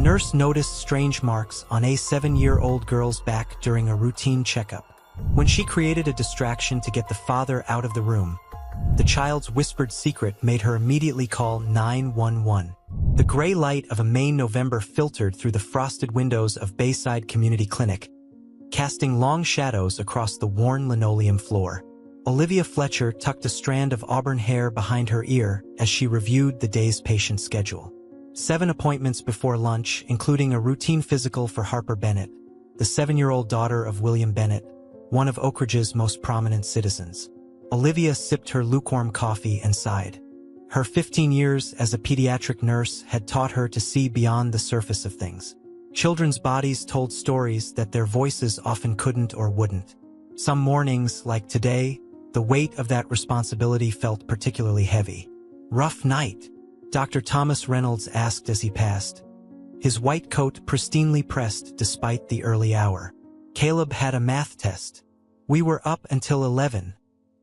nurse noticed strange marks on a 7-year-old girl's back during a routine checkup. When she created a distraction to get the father out of the room, the child's whispered secret made her immediately call 911. The gray light of a May November filtered through the frosted windows of Bayside Community Clinic, casting long shadows across the worn linoleum floor. Olivia Fletcher tucked a strand of auburn hair behind her ear as she reviewed the day's patient schedule. 7 appointments before lunch, including a routine physical for Harper Bennett, the 7-year-old daughter of William Bennett, one of Oak Ridge's most prominent citizens. Olivia sipped her lukewarm coffee and sighed. Her 15 years as a pediatric nurse had taught her to see beyond the surface of things. Children's bodies told stories that their voices often couldn't or wouldn't. Some mornings, like today, the weight of that responsibility felt particularly heavy. "Rough night?" Dr. Thomas Reynolds asked as he passed, his white coat pristinely pressed despite the early hour. "Caleb had a math test. We were up until 11,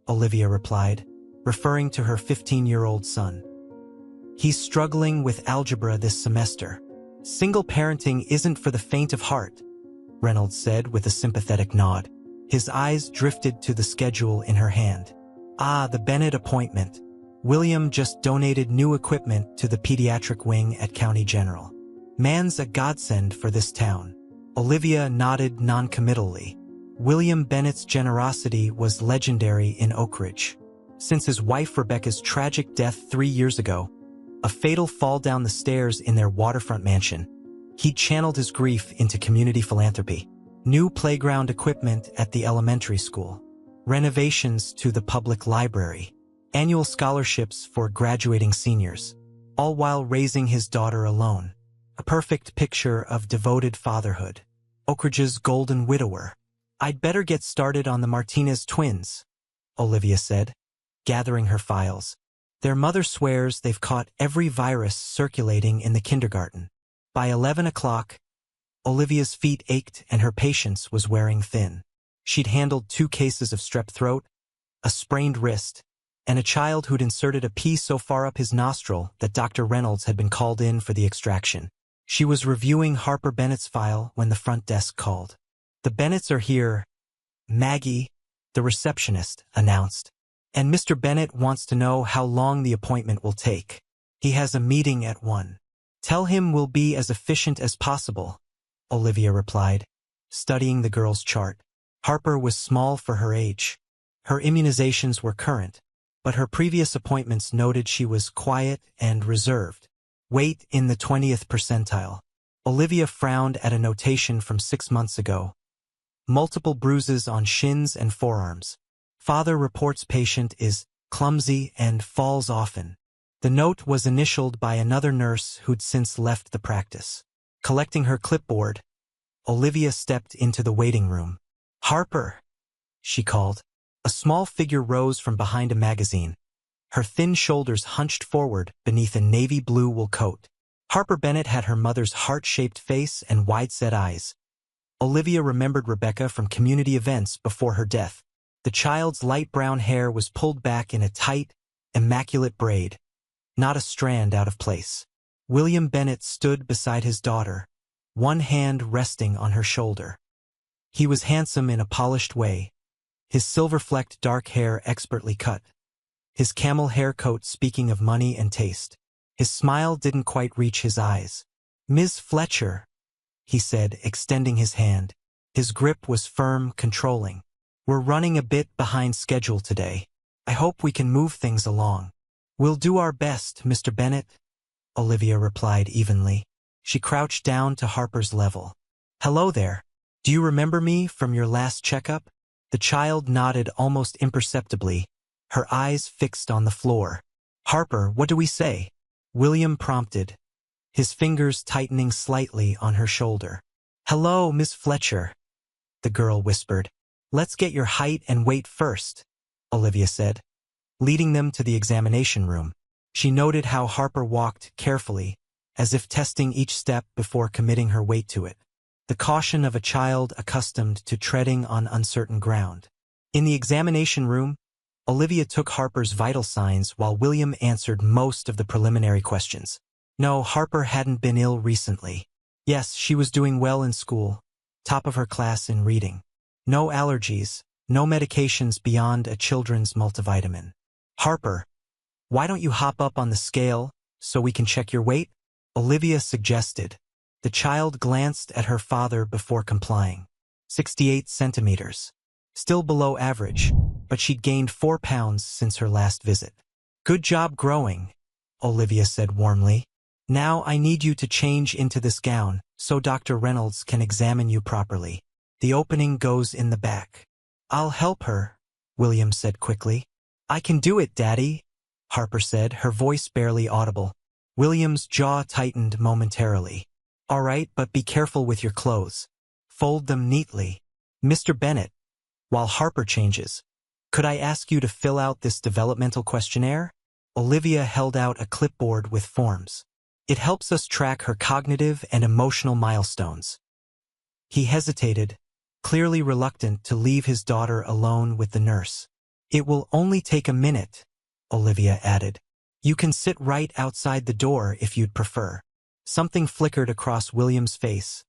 Olivia replied, referring to her 15-year-old son. "He's struggling with algebra this semester. Single parenting isn't for the faint of heart," Reynolds said with a sympathetic nod. His eyes drifted to the schedule in her hand. "Ah, the Bennett appointment. William just donated new equipment to the pediatric wing at County General. Man's a godsend for this town." Olivia nodded noncommittally. William Bennett's generosity was legendary in Oak Ridge. Since his wife Rebecca's tragic death 3 years ago, a fatal fall down the stairs in their waterfront mansion, he channeled his grief into community philanthropy. New playground equipment at the elementary school, renovations to the public library, annual scholarships for graduating seniors, all while raising his daughter alone. A perfect picture of devoted fatherhood. Oak Ridge's golden widower. "I'd better get started on the Martinez twins," Olivia said, gathering her files. "Their mother swears they've caught every virus circulating in the kindergarten." By 11 o'clock, Olivia's feet ached and her patience was wearing thin. She'd handled 2 cases of strep throat, a sprained wrist, and a child who'd inserted a pea so far up his nostril that Dr. Reynolds had been called in for the extraction. She was reviewing Harper Bennett's file when the front desk called. "The Bennetts are here, Maggie," the receptionist announced. "And Mr. Bennett wants to know how long the appointment will take. He has a meeting at 1. "Tell him we'll be as efficient as possible," Olivia replied, studying the girl's chart. Harper was small for her age. Her immunizations were current, but her previous appointments noted she was quiet and reserved. Weight in the 20th percentile. Olivia frowned at a notation from 6 months ago. Multiple bruises on shins and forearms. Father reports patient is clumsy and falls often. The note was initialed by another nurse who'd since left the practice. Collecting her clipboard, Olivia stepped into the waiting room. "Harper," she called. A small figure rose from behind a magazine, her thin shoulders hunched forward beneath a navy blue wool coat. Harper Bennett had her mother's heart-shaped face and wide-set eyes. Olivia remembered Rebecca from community events before her death. The child's light brown hair was pulled back in a tight, immaculate braid, not a strand out of place. William Bennett stood beside his daughter, one hand resting on her shoulder. He was handsome in a polished way, his silver-flecked dark hair expertly cut, his camel hair coat speaking of money and taste. His smile didn't quite reach his eyes. "Ms. Fletcher," he said, extending his hand. His grip was firm, controlling. "We're running a bit behind schedule today. I hope we can move things along." "We'll do our best, Mr. Bennett," Olivia replied evenly. She crouched down to Harper's level. "Hello there. Do you remember me from your last checkup?" The child nodded almost imperceptibly, her eyes fixed on the floor. "Harper, what do we say?" William prompted, his fingers tightening slightly on her shoulder. "Hello, Miss Fletcher," the girl whispered. "Let's get your height and weight first," Olivia said, leading them to the examination room. She noted how Harper walked carefully, as if testing each step before committing her weight to it. The caution of a child accustomed to treading on uncertain ground. In the examination room, Olivia took Harper's vital signs while William answered most of the preliminary questions. No, Harper hadn't been ill recently. Yes, she was doing well in school, top of her class in reading. No allergies, no medications beyond a children's multivitamin. Harper, why don't you hop up on the scale so we can check your weight? Olivia suggested. The child glanced at her father before complying. 68 centimeters. Still below average, but she'd gained 4 pounds since her last visit. Good job growing, Olivia said warmly. Now I need you to change into this gown so Dr. Reynolds can examine you properly. The opening goes in the back. I'll help her, William said quickly. I can do it, Daddy, Harper said, her voice barely audible. William's jaw tightened momentarily. All right, but be careful with your clothes. Fold them neatly. Mr. Bennett, while Harper changes, could I ask you to fill out this developmental questionnaire? Olivia held out a clipboard with forms. It helps us track her cognitive and emotional milestones. He hesitated, clearly reluctant to leave his daughter alone with the nurse. It will only take a minute, Olivia added. You can sit right outside the door if you'd prefer. Something flickered across William's face.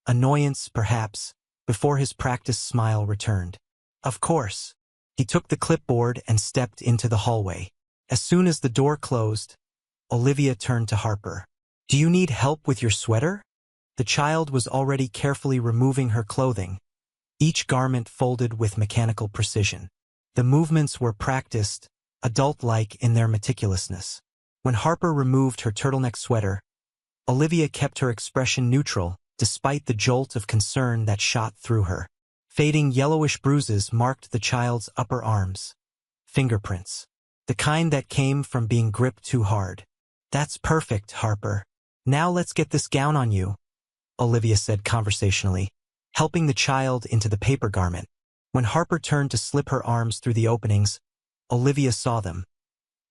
Annoyance, perhaps, before his practiced smile returned. Of course. He took the clipboard and stepped into the hallway. As soon as the door closed, Olivia turned to Harper. Do you need help with your sweater? The child was already carefully removing her clothing, each garment folded with mechanical precision. The movements were practiced, adult-like in their meticulousness. When Harper removed her turtleneck sweater, Olivia kept her expression neutral, despite the jolt of concern that shot through her. Fading yellowish bruises marked the child's upper arms. Fingerprints. The kind that came from being gripped too hard. That's perfect, Harper. Now let's get this gown on you, Olivia said conversationally, helping the child into the paper garment. When Harper turned to slip her arms through the openings, Olivia saw them.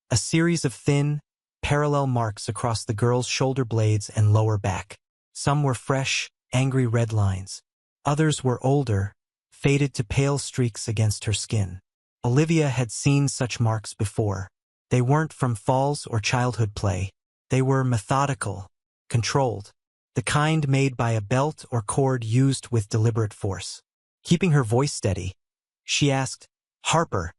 A series of thin, parallel marks across the girl's shoulder blades and lower back. Some were fresh, angry red lines. Others were older, faded to pale streaks against her skin. Olivia had seen such marks before. They weren't from falls or childhood play. They were methodical, controlled, the kind made by a belt or cord used with deliberate force. Keeping her voice steady, she asked, Harper,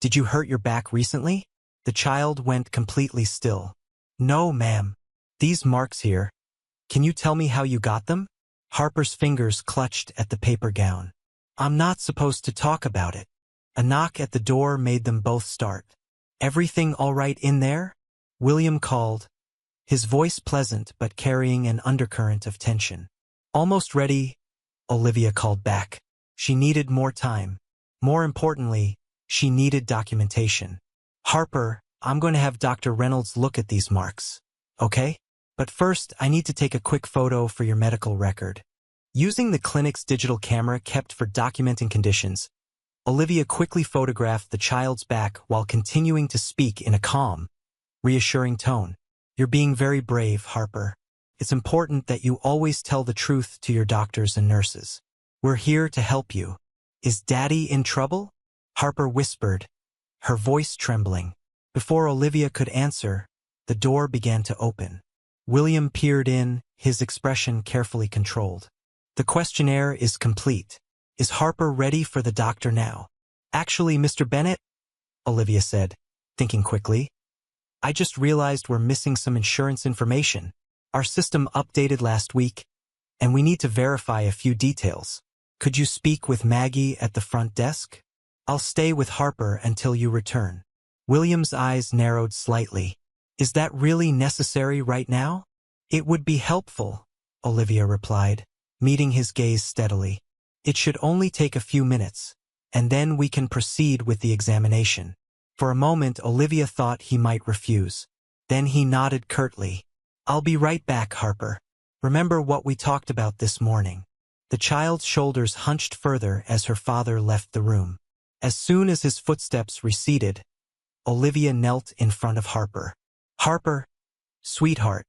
did you hurt your back recently? The child went completely still. No, ma'am. These marks here. Can you tell me how you got them? Harper's fingers clutched at the paper gown. I'm not supposed to talk about it. A knock at the door made them both start. Everything all right in there? William called, his voice pleasant but carrying an undercurrent of tension. Almost ready, Olivia called back. She needed more time. More importantly, she needed documentation. Harper, I'm going to have Dr. Reynolds look at these marks. Okay? But first, I need to take a quick photo for your medical record. Using the clinic's digital camera kept for documenting conditions, Olivia quickly photographed the child's back while continuing to speak in a calm, reassuring tone. You're being very brave, Harper. It's important that you always tell the truth to your doctors and nurses. We're here to help you. Is Daddy in trouble? Harper whispered, her voice trembling. Before Olivia could answer, the door began to open. William peered in, his expression carefully controlled. The questionnaire is complete. Is Harper ready for the doctor now? Actually, Mr. Bennett, Olivia said, thinking quickly. I just realized we're missing some insurance information. Our system updated last week, and we need to verify a few details. Could you speak with Maggie at the front desk? I'll stay with Harper until you return. William's eyes narrowed slightly. Is that really necessary right now? It would be helpful, Olivia replied, meeting his gaze steadily. It should only take a few minutes, and then we can proceed with the examination. For a moment, Olivia thought he might refuse. Then he nodded curtly. I'll be right back, Harper. Remember what we talked about this morning. The child's shoulders hunched further as her father left the room. As soon as his footsteps receded, Olivia knelt in front of Harper. Harper, sweetheart,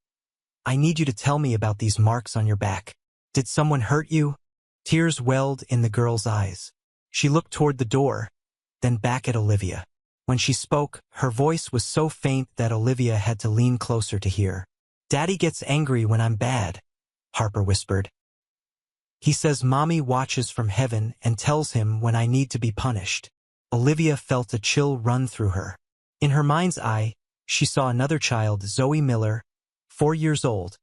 I need you to tell me about these marks on your back. Did someone hurt you? Tears welled in the girl's eyes. She looked toward the door, then back at Olivia. When she spoke, her voice was so faint that Olivia had to lean closer to hear. Daddy gets angry when I'm bad. Harper whispered. He says Mommy watches from heaven and tells him when I need to be punished. Olivia felt a chill run through her. In her mind's eye, she saw another child, Zoe Miller, 4 years old,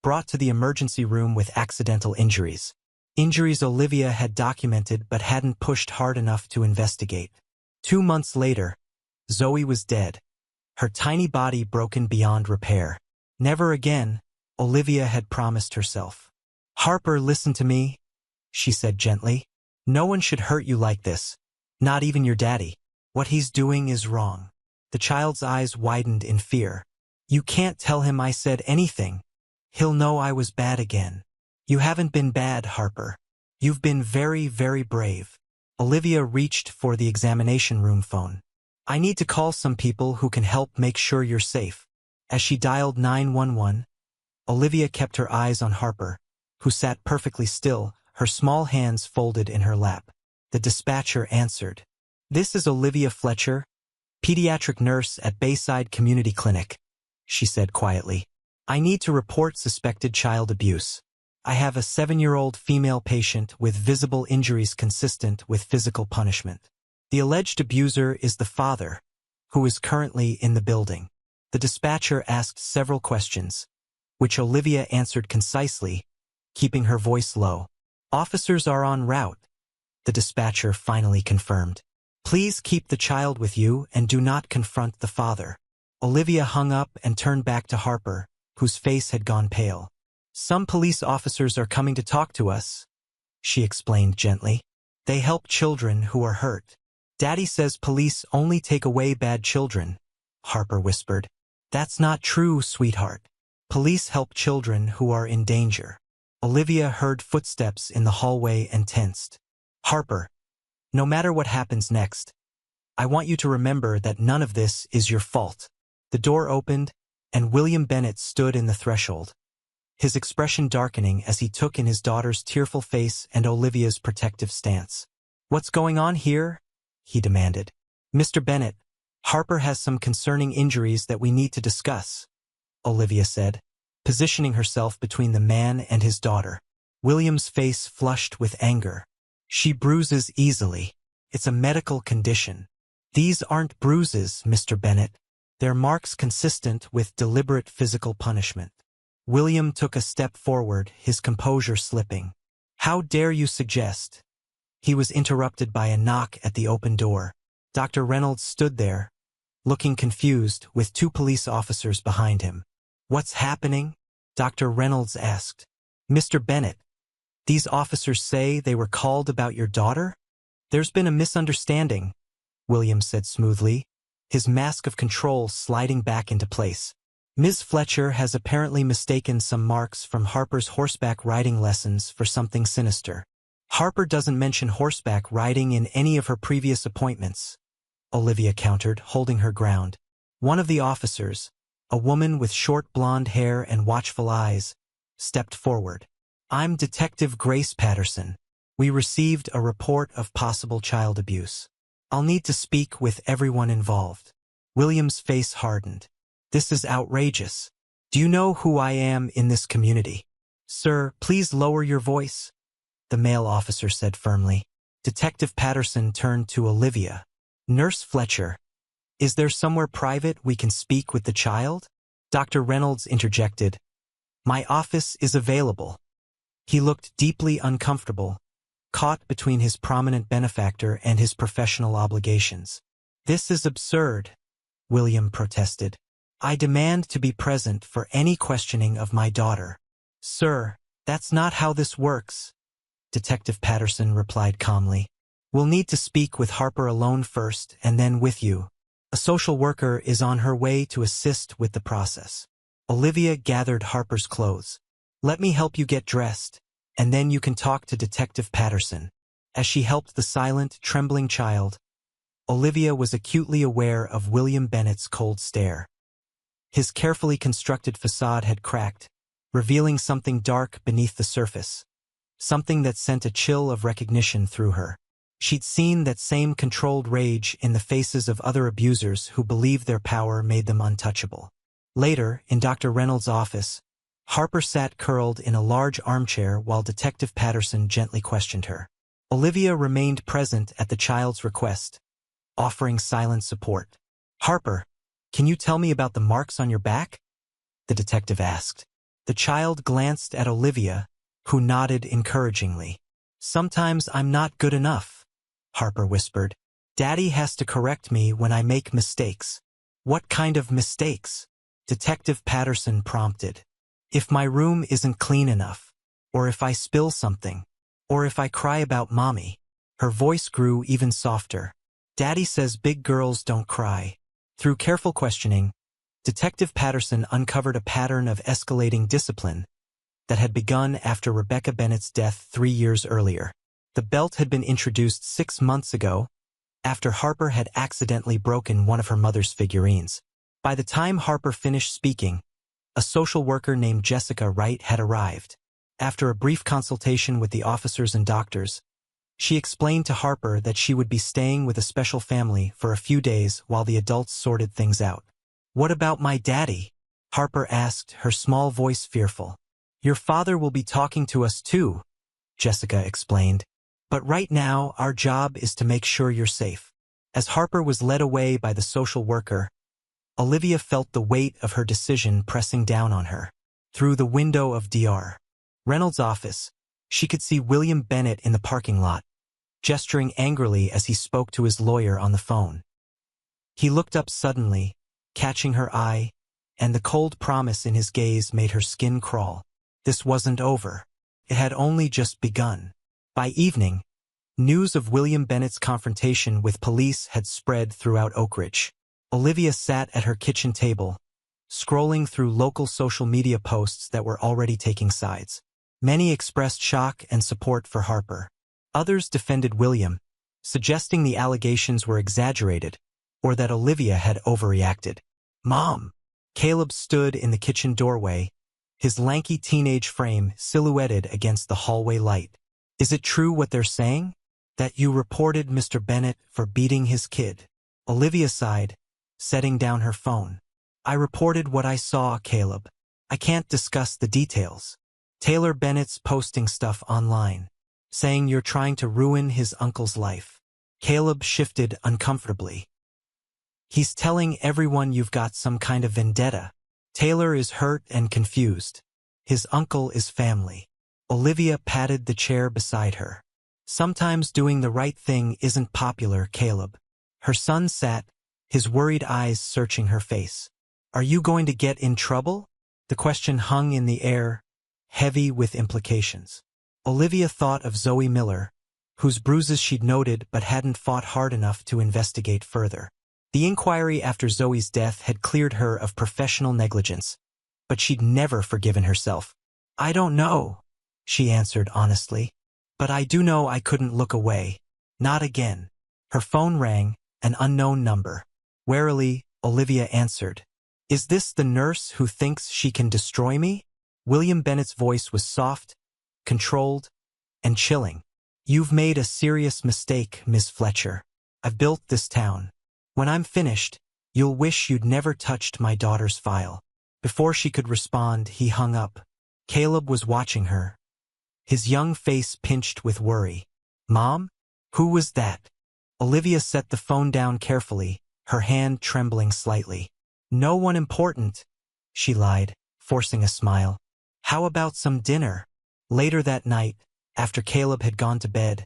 brought to the emergency room with accidental injuries. Injuries Olivia had documented but hadn't pushed hard enough to investigate. 2 months later, Zoe was dead, her tiny body broken beyond repair. Never again, Olivia had promised herself. Harper, listen to me, she said gently. No one should hurt you like this, not even your daddy. What he's doing is wrong. The child's eyes widened in fear. You can't tell him I said anything. He'll know I was bad again. You haven't been bad, Harper. You've been very, very brave. Olivia reached for the examination room phone. I need to call some people who can help make sure you're safe. As she dialed 911, Olivia kept her eyes on Harper, who sat perfectly still, her small hands folded in her lap. The dispatcher answered. This is Olivia Fletcher, pediatric nurse at Bayside Community Clinic, she said quietly. I need to report suspected child abuse. I have a 7-year-old female patient with visible injuries consistent with physical punishment. The alleged abuser is the father, who is currently in the building. The dispatcher asked several questions, which Olivia answered concisely, keeping her voice low. Officers are en route, the dispatcher finally confirmed. Please keep the child with you and do not confront the father. Olivia hung up and turned back to Harper, whose face had gone pale. Some police officers are coming to talk to us, she explained gently. They help children who are hurt. Daddy says police only take away bad children, Harper whispered. That's not true, sweetheart. Police help children who are in danger. Olivia heard footsteps in the hallway and tensed. Harper, no matter what happens next, I want you to remember that none of this is your fault. The door opened, and William Bennett stood in the threshold, his expression darkening as he took in his daughter's tearful face and Olivia's protective stance. What's going on here? He demanded. Mr. Bennett, Harper has some concerning injuries that we need to discuss, Olivia said, positioning herself between the man and his daughter. William's face flushed with anger. She bruises easily. It's a medical condition. These aren't bruises, Mr. Bennett. They're marks consistent with deliberate physical punishment. William took a step forward, his composure slipping. How dare you suggest? He was interrupted by a knock at the open door. Dr. Reynolds stood there, looking confused, with 2 police officers behind him. What's happening? Dr. Reynolds asked. Mr. Bennett, these officers say they were called about your daughter? There's been a misunderstanding, William said smoothly, his mask of control sliding back into place. Ms. Fletcher has apparently mistaken some marks from Harper's horseback riding lessons for something sinister. Harper doesn't mention horseback riding in any of her previous appointments, Olivia countered, holding her ground. One of the officers, a woman with short blonde hair and watchful eyes, stepped forward. I'm Detective Grace Patterson. We received a report of possible child abuse. I'll need to speak with everyone involved. William's face hardened. This is outrageous. Do you know who I am in this community? Sir, please lower your voice, the male officer said firmly. Detective Patterson turned to Olivia. Nurse Fletcher, is there somewhere private we can speak with the child? Dr. Reynolds interjected. My office is available. He looked deeply uncomfortable, caught between his prominent benefactor and his professional obligations. This is absurd, William protested. I demand to be present for any questioning of my daughter. Sir, that's not how this works, Detective Patterson replied calmly. We'll need to speak with Harper alone first and then with you. A social worker is on her way to assist with the process. Olivia gathered Harper's clothes. Let me help you get dressed, and then you can talk to Detective Patterson. As she helped the silent, trembling child, Olivia was acutely aware of William Bennett's cold stare. His carefully constructed facade had cracked, revealing something dark beneath the surface, something that sent a chill of recognition through her. She'd seen that same controlled rage in the faces of other abusers who believed their power made them untouchable. Later, in Dr. Reynolds' office, Harper sat curled in a large armchair while Detective Patterson gently questioned her. Olivia remained present at the child's request, offering silent support. "Harper, can you tell me about the marks on your back?" the detective asked. The child glanced at Olivia, who nodded encouragingly. "Sometimes I'm not good enough," Harper whispered. "Daddy has to correct me when I make mistakes." "What kind of mistakes?" Detective Patterson prompted. "If my room isn't clean enough, or if I spill something, or if I cry about mommy." Her voice grew even softer. "Daddy says big girls don't cry." Through careful questioning, Detective Patterson uncovered a pattern of escalating discipline that had begun after Rebecca Bennett's death 3 years earlier. The belt had been introduced 6 months ago, after Harper had accidentally broken one of her mother's figurines. By the time Harper finished speaking, a social worker named Jessica Wright had arrived. After a brief consultation with the officers and doctors, she explained to Harper that she would be staying with a special family for a few days while the adults sorted things out. "What about my daddy?" Harper asked, her small voice fearful. "Your father will be talking to us too," Jessica explained. "But right now, our job is to make sure you're safe." As Harper was led away by the social worker, Olivia felt the weight of her decision pressing down on her. Through the window of Dr. Reynolds' office, she could see William Bennett in the parking lot, gesturing angrily as he spoke to his lawyer on the phone. He looked up suddenly, catching her eye, and the cold promise in his gaze made her skin crawl. This wasn't over. It had only just begun. By evening, news of William Bennett's confrontation with police had spread throughout Oak Ridge. Olivia sat at her kitchen table, scrolling through local social media posts that were already taking sides. Many expressed shock and support for Harper. Others defended William, suggesting the allegations were exaggerated or that Olivia had overreacted. "Mom!" Caleb stood in the kitchen doorway, his lanky teenage frame silhouetted against the hallway light. "Is it true what they're saying? That you reported Mr. Bennett for beating his kid?" Olivia sighed, setting down her phone. "I reported what I saw, Caleb. I can't discuss the details. Taylor Bennett's posting stuff online, saying you're trying to ruin his uncle's life." Caleb shifted uncomfortably. "He's telling everyone you've got some kind of vendetta. Taylor is hurt and confused. His uncle is family." Olivia patted the chair beside her. "Sometimes doing the right thing isn't popular, Caleb." Her son sat, his worried eyes searching her face. "Are you going to get in trouble?" The question hung in the air, heavy with implications. Olivia thought of Zoe Miller, whose bruises she'd noted but hadn't fought hard enough to investigate further. The inquiry after Zoe's death had cleared her of professional negligence, but she'd never forgiven herself. "I don't know," she answered honestly. "But I do know I couldn't look away. Not again." Her phone rang, an unknown number. Warily, Olivia answered. "Is this the nurse who thinks she can destroy me?" William Bennett's voice was soft, controlled, and chilling. "You've made a serious mistake, Miss Fletcher. I've built this town. When I'm finished, you'll wish you'd never touched my daughter's file." Before she could respond, he hung up. Caleb was watching her, his young face pinched with worry. "Mom? Who was that?" Olivia set the phone down carefully, her hand trembling slightly. "No one important," she lied, forcing a smile. "How about some dinner?" Later that night, after Caleb had gone to bed,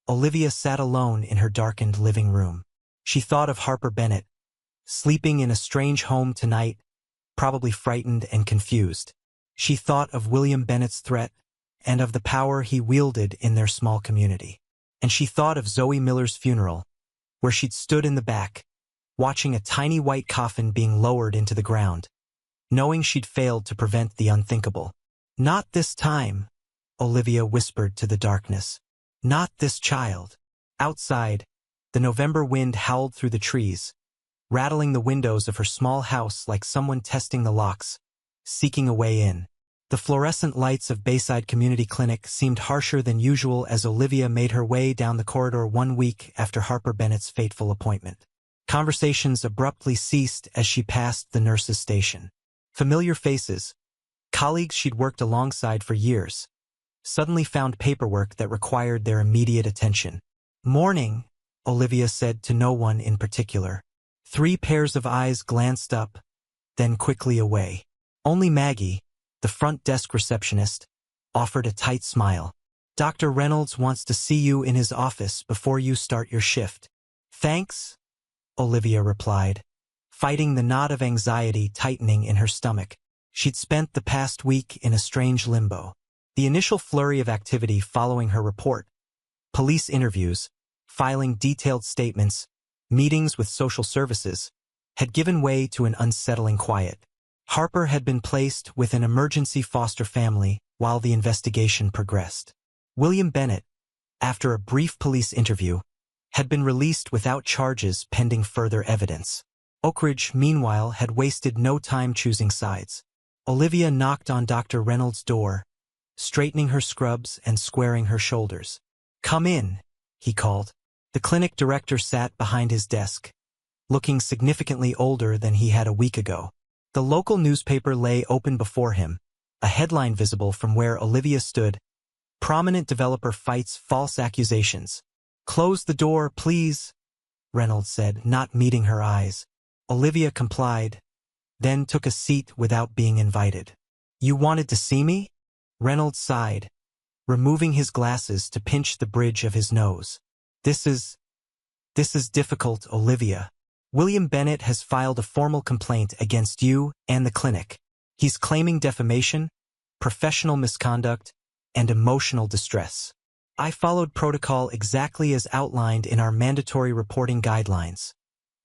Olivia sat alone in her darkened living room. She thought of Harper Bennett, sleeping in a strange home tonight, probably frightened and confused. She thought of William Bennett's threat and of the power he wielded in their small community. And she thought of Zoe Miller's funeral, where she'd stood in the back, watching a tiny white coffin being lowered into the ground, knowing she'd failed to prevent the unthinkable. "Not this time," Olivia whispered to the darkness. "Not this child." Outside, the November wind howled through the trees, rattling the windows of her small house like someone testing the locks, seeking a way in. The fluorescent lights of Bayside Community Clinic seemed harsher than usual as Olivia made her way down the corridor 1 week after Harper Bennett's fateful appointment. Conversations abruptly ceased as she passed the nurse's station. Familiar faces, Colleagues she'd worked alongside for years suddenly found paperwork that required their immediate attention. "Morning," Olivia said to no one in particular. 3 pairs of eyes glanced up, then quickly away. Only Maggie, the front desk receptionist, offered a tight smile. "Dr. Reynolds wants to see you in his office before you start your shift." "Thanks," Olivia replied, fighting the knot of anxiety tightening in her stomach. She'd spent the past week in a strange limbo. The initial flurry of activity following her report, police interviews, filing detailed statements, meetings with social services, had given way to an unsettling quiet. Harper had been placed with an emergency foster family while the investigation progressed. William Bennett, after a brief police interview, had been released without charges pending further evidence. Oakridge, meanwhile, had wasted no time choosing sides. Olivia knocked on Dr. Reynolds' door, straightening her scrubs and squaring her shoulders. "Come in," he called. The clinic director sat behind his desk, looking significantly older than he had a week ago. The local newspaper lay open before him, a headline visible from where Olivia stood: "Prominent developer fights false accusations." "Close the door, please," Reynolds said, not meeting her eyes. Olivia complied, then took a seat without being invited. "You wanted to see me?" Reynolds sighed, removing his glasses to pinch the bridge of his nose. This is difficult, Olivia. William Bennett has filed a formal complaint against you and the clinic. He's claiming defamation, professional misconduct, and emotional distress. I followed protocol exactly as outlined in our mandatory reporting guidelines,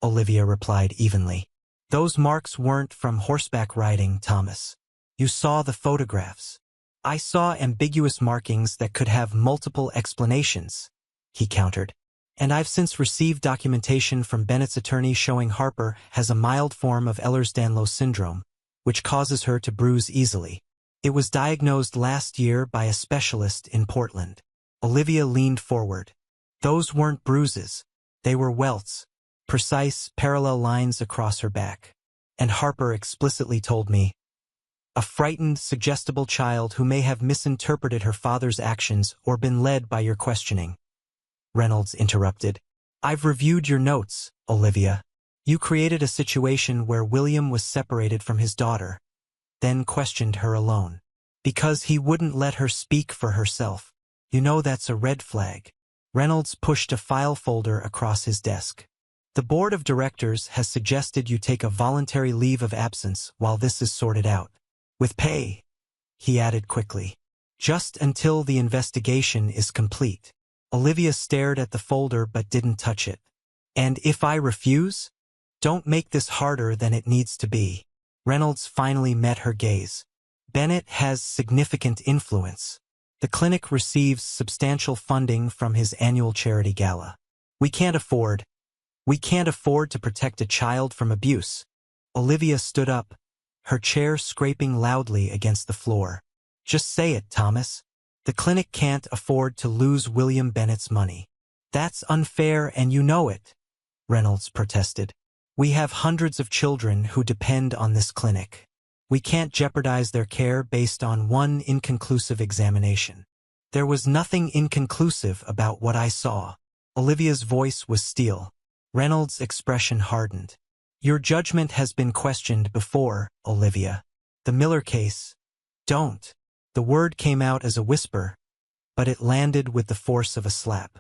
Olivia replied evenly. Those marks weren't from horseback riding, Thomas. You saw the photographs. I saw ambiguous markings that could have multiple explanations, he countered. And I've since received documentation from Bennett's attorney showing Harper has a mild form of Ehlers-Danlos syndrome, which causes her to bruise easily. It was diagnosed last year by a specialist in Portland. Olivia leaned forward. Those weren't bruises. They were welts, precise, parallel lines across her back. And Harper explicitly told me, a frightened, suggestible child who may have misinterpreted her father's actions or been led by your questioning. Reynolds interrupted. I've reviewed your notes, Olivia. You created a situation where William was separated from his daughter, then questioned her alone. Because he wouldn't let her speak for herself. You know that's a red flag. Reynolds pushed a file folder across his desk. The board of directors has suggested you take a voluntary leave of absence while this is sorted out. With pay, he added quickly. Just until the investigation is complete. Olivia stared at the folder but didn't touch it. And if I refuse? Don't make this harder than it needs to be. Reynolds finally met her gaze. Bennett has significant influence. The clinic receives substantial funding from his annual charity gala. We can't afford to protect a child from abuse. Olivia stood up, her chair scraping loudly against the floor. Just say it, Thomas. The clinic can't afford to lose William Bennett's money. That's unfair and you know it, Reynolds protested. We have hundreds of children who depend on this clinic. We can't jeopardize their care based on one inconclusive examination. There was nothing inconclusive about what I saw. Olivia's voice was steel. Reynolds' expression hardened. Your judgment has been questioned before, Olivia. The Miller case. Don't. The word came out as a whisper, but it landed with the force of a slap.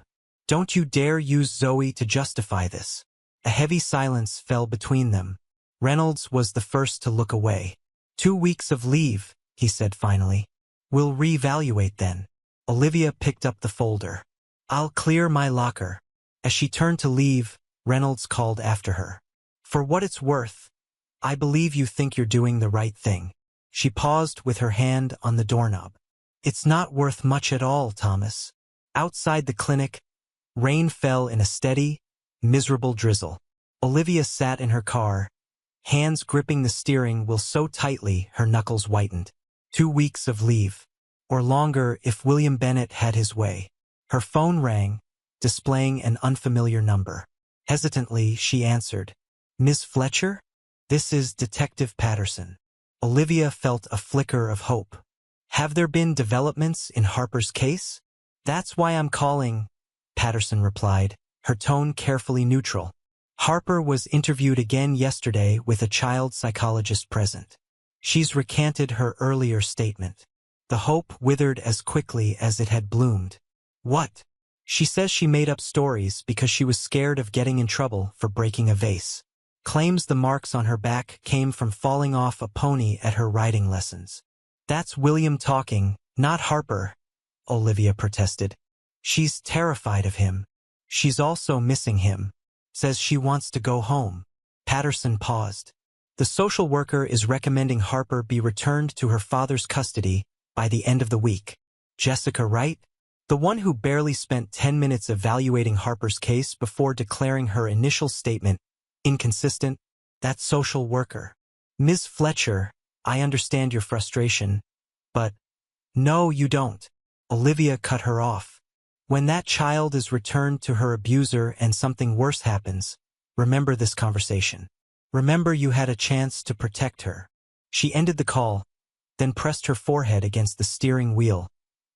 Don't you dare use Zoe to justify this. A heavy silence fell between them. Reynolds was the first to look away. 2 weeks of leave, he said finally. We'll reevaluate then. Olivia picked up the folder. I'll clear my locker. As she turned to leave, Reynolds called after her. For what it's worth, I believe you think you're doing the right thing. She paused with her hand on the doorknob. It's not worth much at all, Thomas. Outside the clinic, rain fell in a steady, miserable drizzle. Olivia sat in her car, hands gripping the steering wheel so tightly her knuckles whitened. 2 weeks of leave. Or longer if William Bennett had his way. Her phone rang, displaying an unfamiliar number. Hesitantly, she answered. Ms. Fletcher? This is Detective Patterson. Olivia felt a flicker of hope. Have there been developments in Harper's case? That's why I'm calling, Patterson replied, her tone carefully neutral. Harper was interviewed again yesterday with a child psychologist present. She's recanted her earlier statement. The hope withered as quickly as it had bloomed. What? She says she made up stories because she was scared of getting in trouble for breaking a vase. Claims the marks on her back came from falling off a pony at her riding lessons. That's William talking, not Harper, Olivia protested. She's terrified of him. She's also missing him. Says she wants to go home. Patterson paused. The social worker is recommending Harper be returned to her father's custody by the end of the week. Jessica Wright? The one who barely spent 10 minutes evaluating Harper's case before declaring her initial statement inconsistent, that social worker. Ms. Fletcher, I understand your frustration, but no, you don't. Olivia cut her off. When that child is returned to her abuser and something worse happens, remember this conversation. Remember you had a chance to protect her. She ended the call, then pressed her forehead against the steering wheel,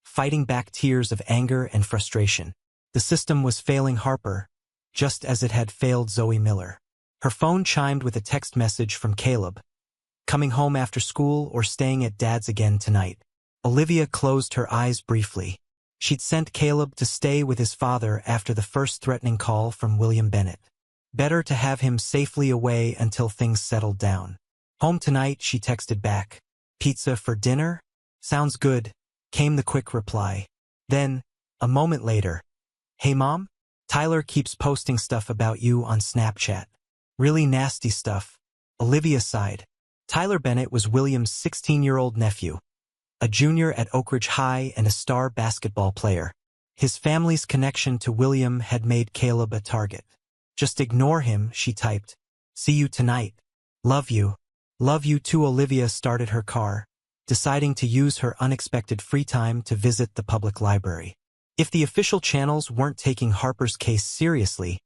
fighting back tears of anger and frustration. The system was failing Harper, just as it had failed Zoe Miller. Her phone chimed with a text message from Caleb. Coming home after school or staying at Dad's again tonight? Olivia closed her eyes briefly. She'd sent Caleb to stay with his father after the first threatening call from William Bennett. Better to have him safely away until things settled down. Home tonight, she texted back. Pizza for dinner? Sounds good, came the quick reply. Then, a moment later, hey Mom? Tyler keeps posting stuff about you on Snapchat. Really nasty stuff. Olivia sighed. Tyler Bennett was William's 16-year-old nephew, a junior at Oak Ridge High and a star basketball player. His family's connection to William had made Caleb a target. Just ignore him, she typed. See you tonight. Love you. Love you too. Olivia started her car, deciding to use her unexpected free time to visit the public library. If the official channels weren't taking Harper's case seriously,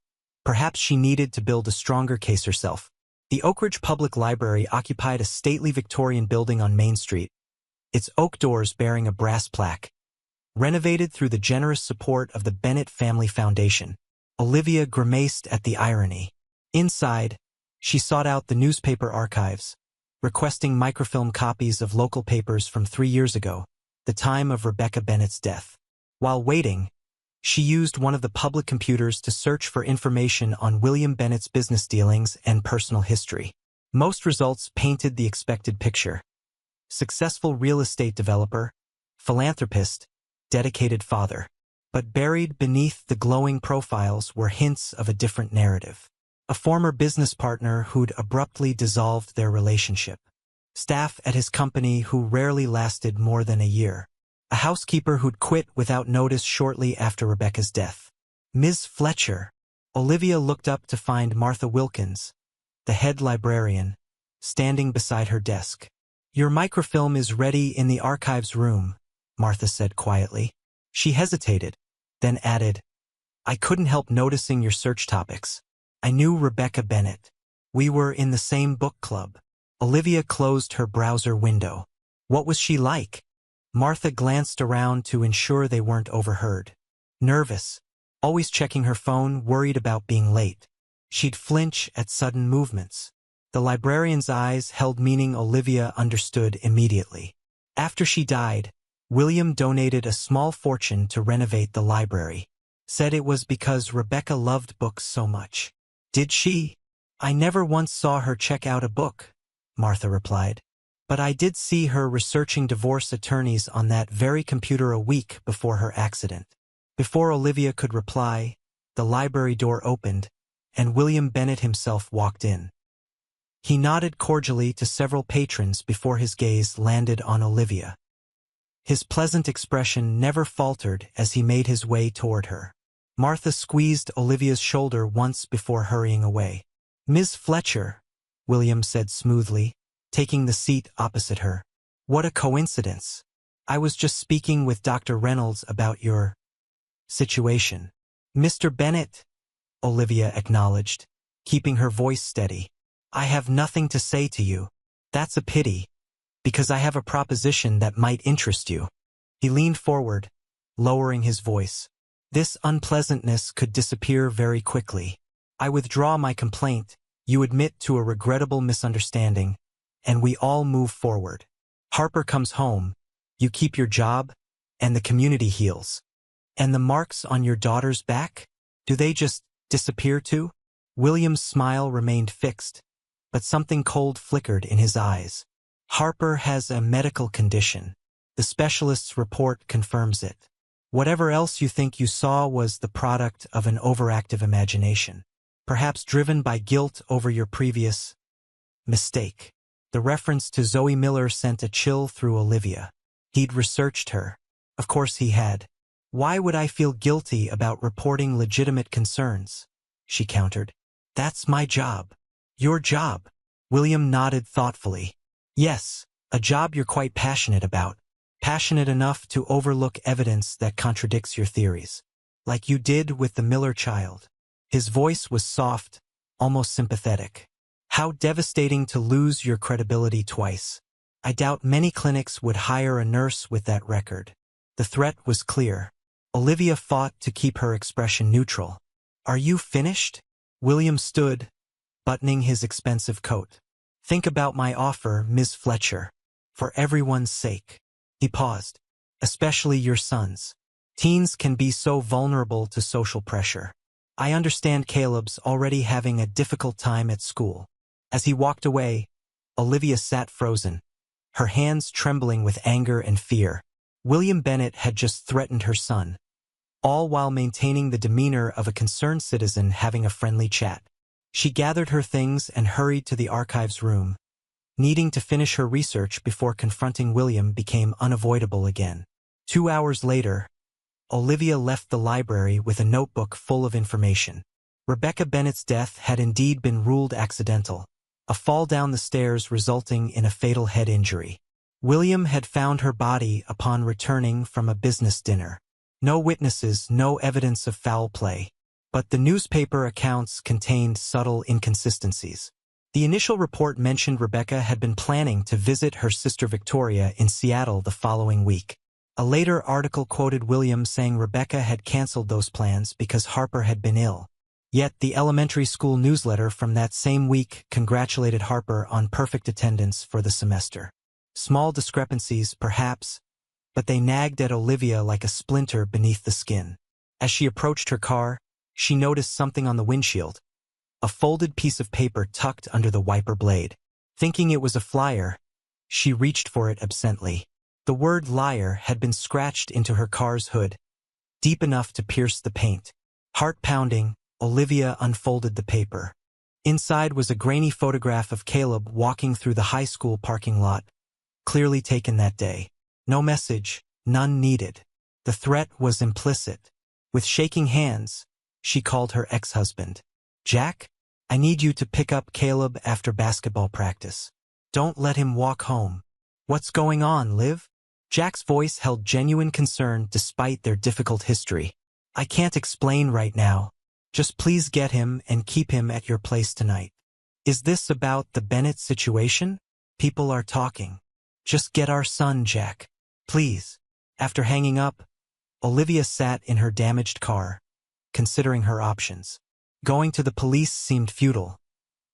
perhaps she needed to build a stronger case herself. The Oak Ridge Public Library occupied a stately Victorian building on Main Street, its oak doors bearing a brass plaque. Renovated through the generous support of the Bennett Family Foundation. Olivia grimaced at the irony. Inside, she sought out the newspaper archives, requesting microfilm copies of local papers from 3 years ago, the time of Rebecca Bennett's death. While waiting, she used one of the public computers to search for information on William Bennett's business dealings and personal history. Most results painted the expected picture. Successful real estate developer, philanthropist, dedicated father. But buried beneath the glowing profiles were hints of a different narrative. A former business partner who'd abruptly dissolved their relationship. Staff at his company who rarely lasted more than a year. A housekeeper who'd quit without notice shortly after Rebecca's death. Ms. Fletcher. Olivia looked up to find Martha Wilkins, the head librarian, standing beside her desk. Your microfilm is ready in the archives room, Martha said quietly. She hesitated, then added, I couldn't help noticing your search topics. I knew Rebecca Bennett. We were in the same book club. Olivia closed her browser window. What was she like? Martha glanced around to ensure they weren't overheard. Nervous, always checking her phone, worried about being late. She'd flinch at sudden movements. The librarian's eyes held meaning Olivia understood immediately. After she died, William donated a small fortune to renovate the library. Said it was because Rebecca loved books so much. Did she? I never once saw her check out a book, Martha replied. But I did see her researching divorce attorneys on that very computer a week before her accident. Before Olivia could reply, the library door opened, and William Bennett himself walked in. He nodded cordially to several patrons before his gaze landed on Olivia. His pleasant expression never faltered as he made his way toward her. Martha squeezed Olivia's shoulder once before hurrying away. Ms. Fletcher, William said smoothly, taking the seat opposite her. What a coincidence. I was just speaking with Dr. Reynolds about your situation. Mr. Bennett, Olivia acknowledged, keeping her voice steady. I have nothing to say to you. That's a pity. Because I have a proposition that might interest you. He leaned forward, lowering his voice. This unpleasantness could disappear very quickly. I withdraw my complaint, you admit to a regrettable misunderstanding, and we all move forward. Harper comes home, you keep your job, and the community heals. And the marks on your daughter's back? Do they just disappear too? William's smile remained fixed, but something cold flickered in his eyes. Harper has a medical condition. The specialist's report confirms it. Whatever else you think you saw was the product of an overactive imagination, perhaps driven by guilt over your previous mistake. The reference to Zoe Miller sent a chill through Olivia. He'd researched her. Of course he had. Why would I feel guilty about reporting legitimate concerns? She countered. That's my job. Your job. William nodded thoughtfully. Yes, a job you're quite passionate about. Passionate enough to overlook evidence that contradicts your theories. Like you did with the Miller child. His voice was soft, almost sympathetic. How devastating to lose your credibility twice. I doubt many clinics would hire a nurse with that record. The threat was clear. Olivia fought to keep her expression neutral. Are you finished? William stood, buttoning his expensive coat. Think about my offer, Ms. Fletcher. For everyone's sake. He paused. Especially your sons. Teens can be so vulnerable to social pressure. I understand Caleb's already having a difficult time at school. As he walked away, Olivia sat frozen, her hands trembling with anger and fear. William Bennett had just threatened her son, all while maintaining the demeanor of a concerned citizen having a friendly chat. She gathered her things and hurried to the archives room. Needing to finish her research before confronting William became unavoidable again. 2 hours later, Olivia left the library with a notebook full of information. Rebecca Bennett's death had indeed been ruled accidental, a fall down the stairs resulting in a fatal head injury. William had found her body upon returning from a business dinner. No witnesses, no evidence of foul play. But the newspaper accounts contained subtle inconsistencies. The initial report mentioned Rebecca had been planning to visit her sister Victoria in Seattle the following week. A later article quoted William saying Rebecca had canceled those plans because Harper had been ill. Yet the elementary school newsletter from that same week congratulated Harper on perfect attendance for the semester. Small discrepancies, perhaps, but they nagged at Olivia like a splinter beneath the skin. As she approached her car, she noticed something on the windshield. A folded piece of paper tucked under the wiper blade. Thinking it was a flyer, she reached for it absently. The word liar had been scratched into her car's hood, deep enough to pierce the paint. Heart-pounding, Olivia unfolded the paper. Inside was a grainy photograph of Caleb walking through the high school parking lot, clearly taken that day. No message, none needed. The threat was implicit. With shaking hands, she called her ex-husband. Jack, I need you to pick up Caleb after basketball practice. Don't let him walk home. What's going on, Liv? Jack's voice held genuine concern despite their difficult history. I can't explain right now. Just please get him and keep him at your place tonight. Is this about the Bennett situation? People are talking. Just get our son, Jack. Please. After hanging up, Olivia sat in her damaged car, considering her options. Going to the police seemed futile.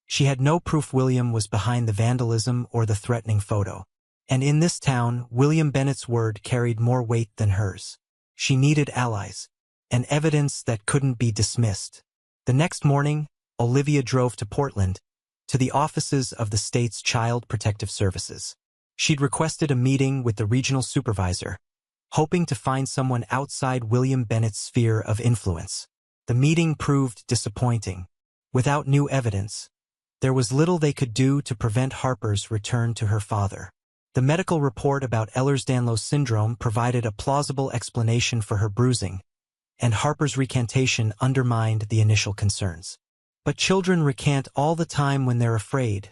She had no proof William was behind the vandalism or the threatening photo. And in this town, William Bennett's word carried more weight than hers. She needed allies, and evidence that couldn't be dismissed. The next morning, Olivia drove to Portland, to the offices of the state's Child Protective Services. She'd requested a meeting with the regional supervisor, hoping to find someone outside William Bennett's sphere of influence. The meeting proved disappointing. Without new evidence, there was little they could do to prevent Harper's return to her father. The medical report about Ehlers-Danlos syndrome provided a plausible explanation for her bruising, and Harper's recantation undermined the initial concerns. But children recant all the time when they're afraid,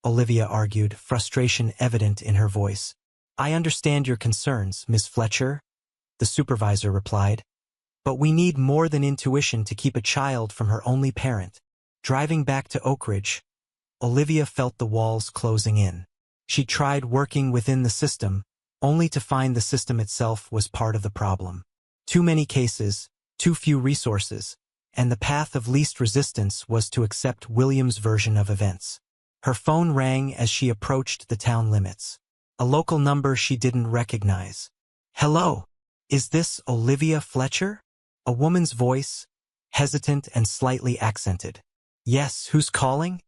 Olivia argued, frustration evident in her voice. I understand your concerns, Miss Fletcher, the supervisor replied. But we need more than intuition to keep a child from her only parent. Driving back to Oak Ridge, Olivia felt the walls closing in. She tried working within the system, only to find the system itself was part of the problem. Too many cases, too few resources, and the path of least resistance was to accept William's version of events. Her phone rang as she approached the town limits. A local number she didn't recognize. "Hello, is this Olivia Fletcher?" A woman's voice, hesitant and slightly accented. "Yes, who's calling?"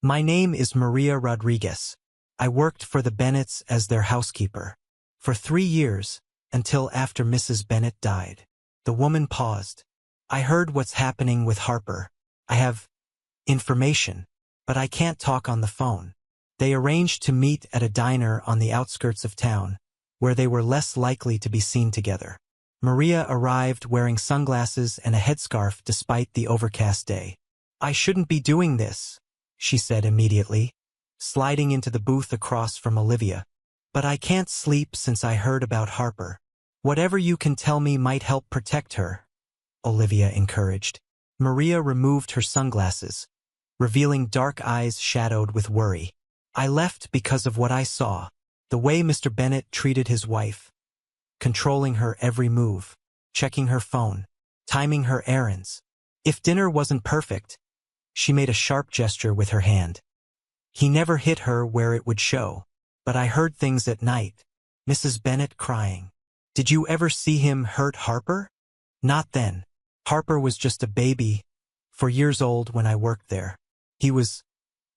"My name is Maria Rodriguez. I worked for the Bennetts as their housekeeper. For 3 years, until after Mrs. Bennett died." The woman paused. "I heard what's happening with Harper. I have information, but I can't talk on the phone." They arranged to meet at a diner on the outskirts of town, where they were less likely to be seen together. Maria arrived wearing sunglasses and a headscarf despite the overcast day. "I shouldn't be doing this," she said immediately, sliding into the booth across from Olivia. "But I can't sleep since I heard about Harper. Whatever you can tell me might help protect her," Olivia encouraged. Maria removed her sunglasses, revealing dark eyes shadowed with worry. "I left because of what I saw. The way Mr. Bennett treated his wife. Controlling her every move, checking her phone, timing her errands. If dinner wasn't perfect," she made a sharp gesture with her hand. "He never hit her where it would show. But I heard things at night. Mrs. Bennett crying. Did you ever see him hurt Harper?" "Not then. Harper was just a baby, 4 years old when I worked there. He was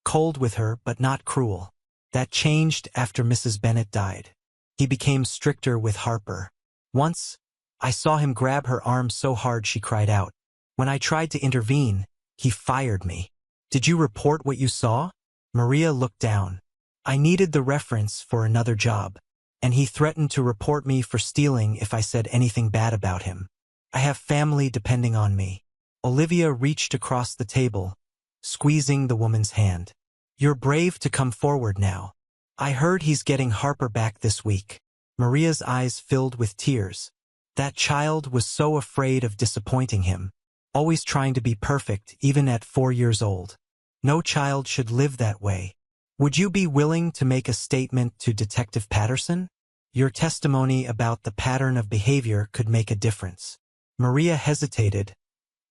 cold with her but not cruel. That changed after Mrs. Bennett died. He became stricter with Harper. Once, I saw him grab her arm so hard she cried out. When I tried to intervene, he fired me." "Did you report what you saw?" Maria looked down. "I needed the reference for another job, and he threatened to report me for stealing if I said anything bad about him. I have family depending on me." Olivia reached across the table, squeezing the woman's hand. "You're brave to come forward now. I heard he's getting Harper back this week." Maria's eyes filled with tears. That child was so afraid of disappointing him, always trying to be perfect even at 4 years old. No child should live that way. "Would you be willing to make a statement to Detective Patterson? Your testimony about the pattern of behavior could make a difference." Maria hesitated,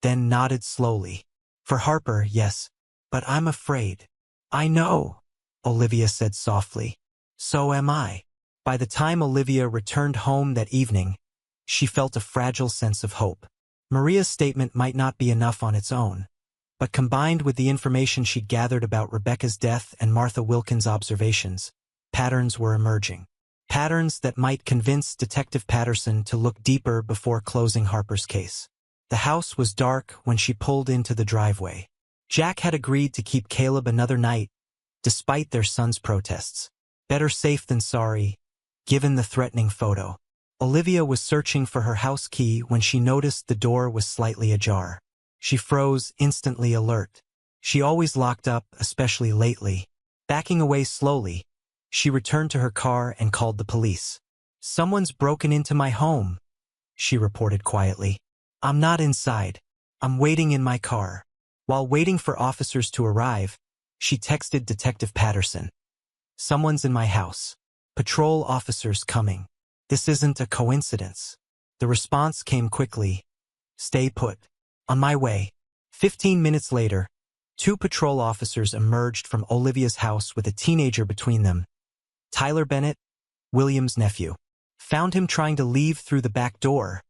then nodded slowly. "For Harper, yes, but I'm afraid." "I know," Olivia said softly. "So am I." By the time Olivia returned home that evening, she felt a fragile sense of hope. Maria's statement might not be enough on its own, but combined with the information she'd gathered about Rebecca's death and Martha Wilkins' observations, patterns were emerging. Patterns that might convince Detective Patterson to look deeper before closing Harper's case. The house was dark when she pulled into the driveway. Jack had agreed to keep Caleb another night, despite their son's protests. Better safe than sorry, given the threatening photo. Olivia was searching for her house key when she noticed the door was slightly ajar. She froze, instantly alert. She always locked up, especially lately. Backing away slowly, she returned to her car and called the police. "Someone's broken into my home," she reported quietly. "I'm not inside. I'm waiting in my car." While waiting for officers to arrive, she texted Detective Patterson. "Someone's in my house. Patrol officers coming. This isn't a coincidence." The response came quickly. "Stay put. On my way." 15 minutes later, 2 patrol officers emerged from Olivia's house with a teenager between them. Tyler Bennett, William's nephew. "Found him trying to leave through the back door,"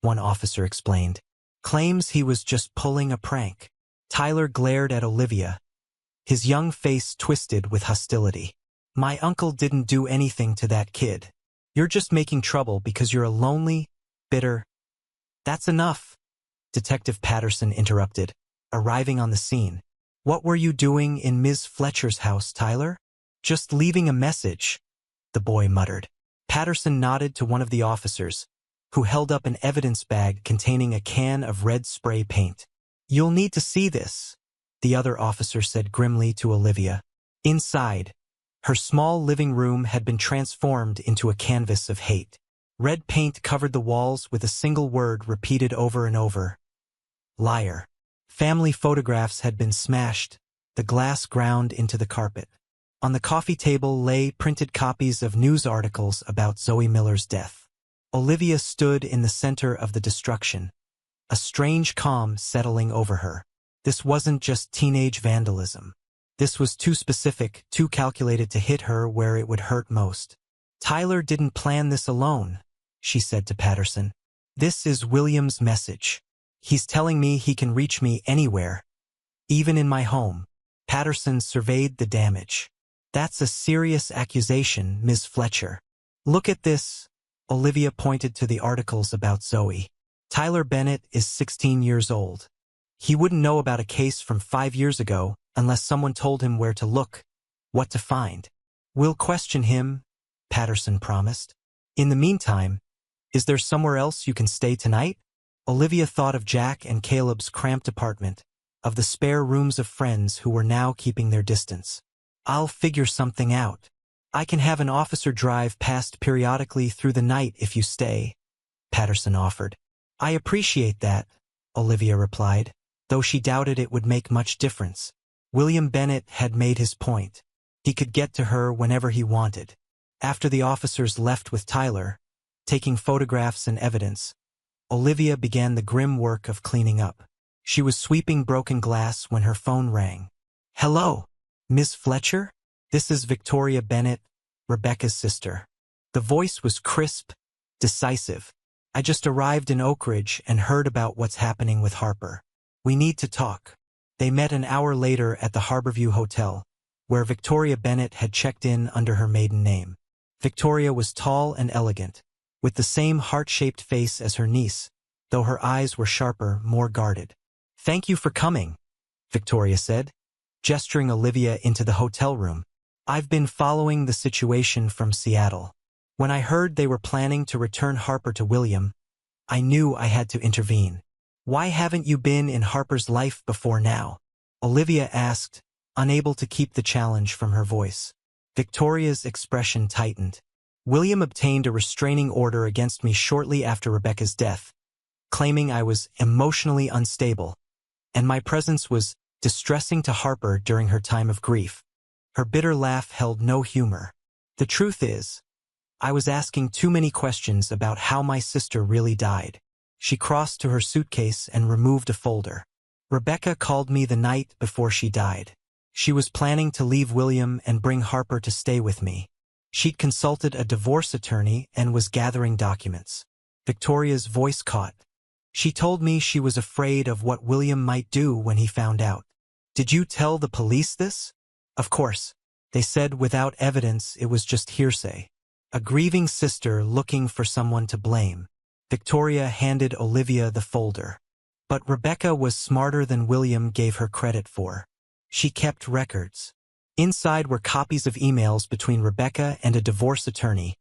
one officer explained. "Claims he was just pulling a prank." Tyler glared at Olivia, his young face twisted with hostility. "My uncle didn't do anything to that kid. You're just making trouble because you're a lonely, bitter—" "That's enough," Detective Patterson interrupted, arriving on the scene. "What were you doing in Ms. Fletcher's house, Tyler?" "Just leaving a message," the boy muttered. Patterson nodded to one of the officers, who held up an evidence bag containing a can of red spray paint. "You'll need to see this," the other officer said grimly to Olivia. Inside, her small living room had been transformed into a canvas of hate. Red paint covered the walls with a single word repeated over and over. Liar. Family photographs had been smashed, the glass ground into the carpet. On the coffee table lay printed copies of news articles about Zoe Miller's death. Olivia stood in the center of the destruction, a strange calm settling over her. This wasn't just teenage vandalism. This was too specific, too calculated to hit her where it would hurt most. "Tyler didn't plan this alone," she said to Patterson. "This is William's message. He's telling me he can reach me anywhere, even in my home." Patterson surveyed the damage. "That's a serious accusation, Ms. Fletcher." "Look at this." Olivia pointed to the articles about Zoe. "Tyler Bennett is 16 years old. He wouldn't know about a case from 5 years ago unless someone told him where to look, what to find." "We'll question him," Patterson promised. "In the meantime, is there somewhere else you can stay tonight?" Olivia thought of Jack and Caleb's cramped apartment, of the spare rooms of friends who were now keeping their distance. "I'll figure something out. I can have an officer drive past periodically through the night if you stay," Patterson offered. "I appreciate that," Olivia replied, though she doubted it would make much difference. William Bennett had made his point. He could get to her whenever he wanted. After the officers left with Tyler, taking photographs and evidence, Olivia began the grim work of cleaning up. She was sweeping broken glass when her phone rang. "Hello, Miss Fletcher? This is Victoria Bennett, Rebecca's sister." The voice was crisp, decisive. "I just arrived in Oak Ridge and heard about what's happening with Harper. We need to talk." They met an hour later at the Harborview Hotel, where Victoria Bennett had checked in under her maiden name. Victoria was tall and elegant, with the same heart-shaped face as her niece, though her eyes were sharper, more guarded. "Thank you for coming," Victoria said, gesturing Olivia into the hotel room. "I've been following the situation from Seattle. When I heard they were planning to return Harper to William, I knew I had to intervene." "Why haven't you been in Harper's life before now?" Olivia asked, unable to keep the challenge from her voice. Victoria's expression tightened. "William obtained a restraining order against me shortly after Rebecca's death, claiming I was emotionally unstable, and my presence was distressing to Harper during her time of grief." Her bitter laugh held no humor. "The truth is, I was asking too many questions about how my sister really died." She crossed to her suitcase and removed a folder. "Rebecca called me the night before she died. She was planning to leave William and bring Harper to stay with me. She'd consulted a divorce attorney and was gathering documents." Victoria's voice caught. "She told me she was afraid of what William might do when he found out." "Did you tell the police this?" "Of course. They said without evidence it was just hearsay. A grieving sister looking for someone to blame." Victoria handed Olivia the folder. But Rebecca was smarter than William gave her credit for. She kept records. Inside were copies of emails between Rebecca and a divorce attorney,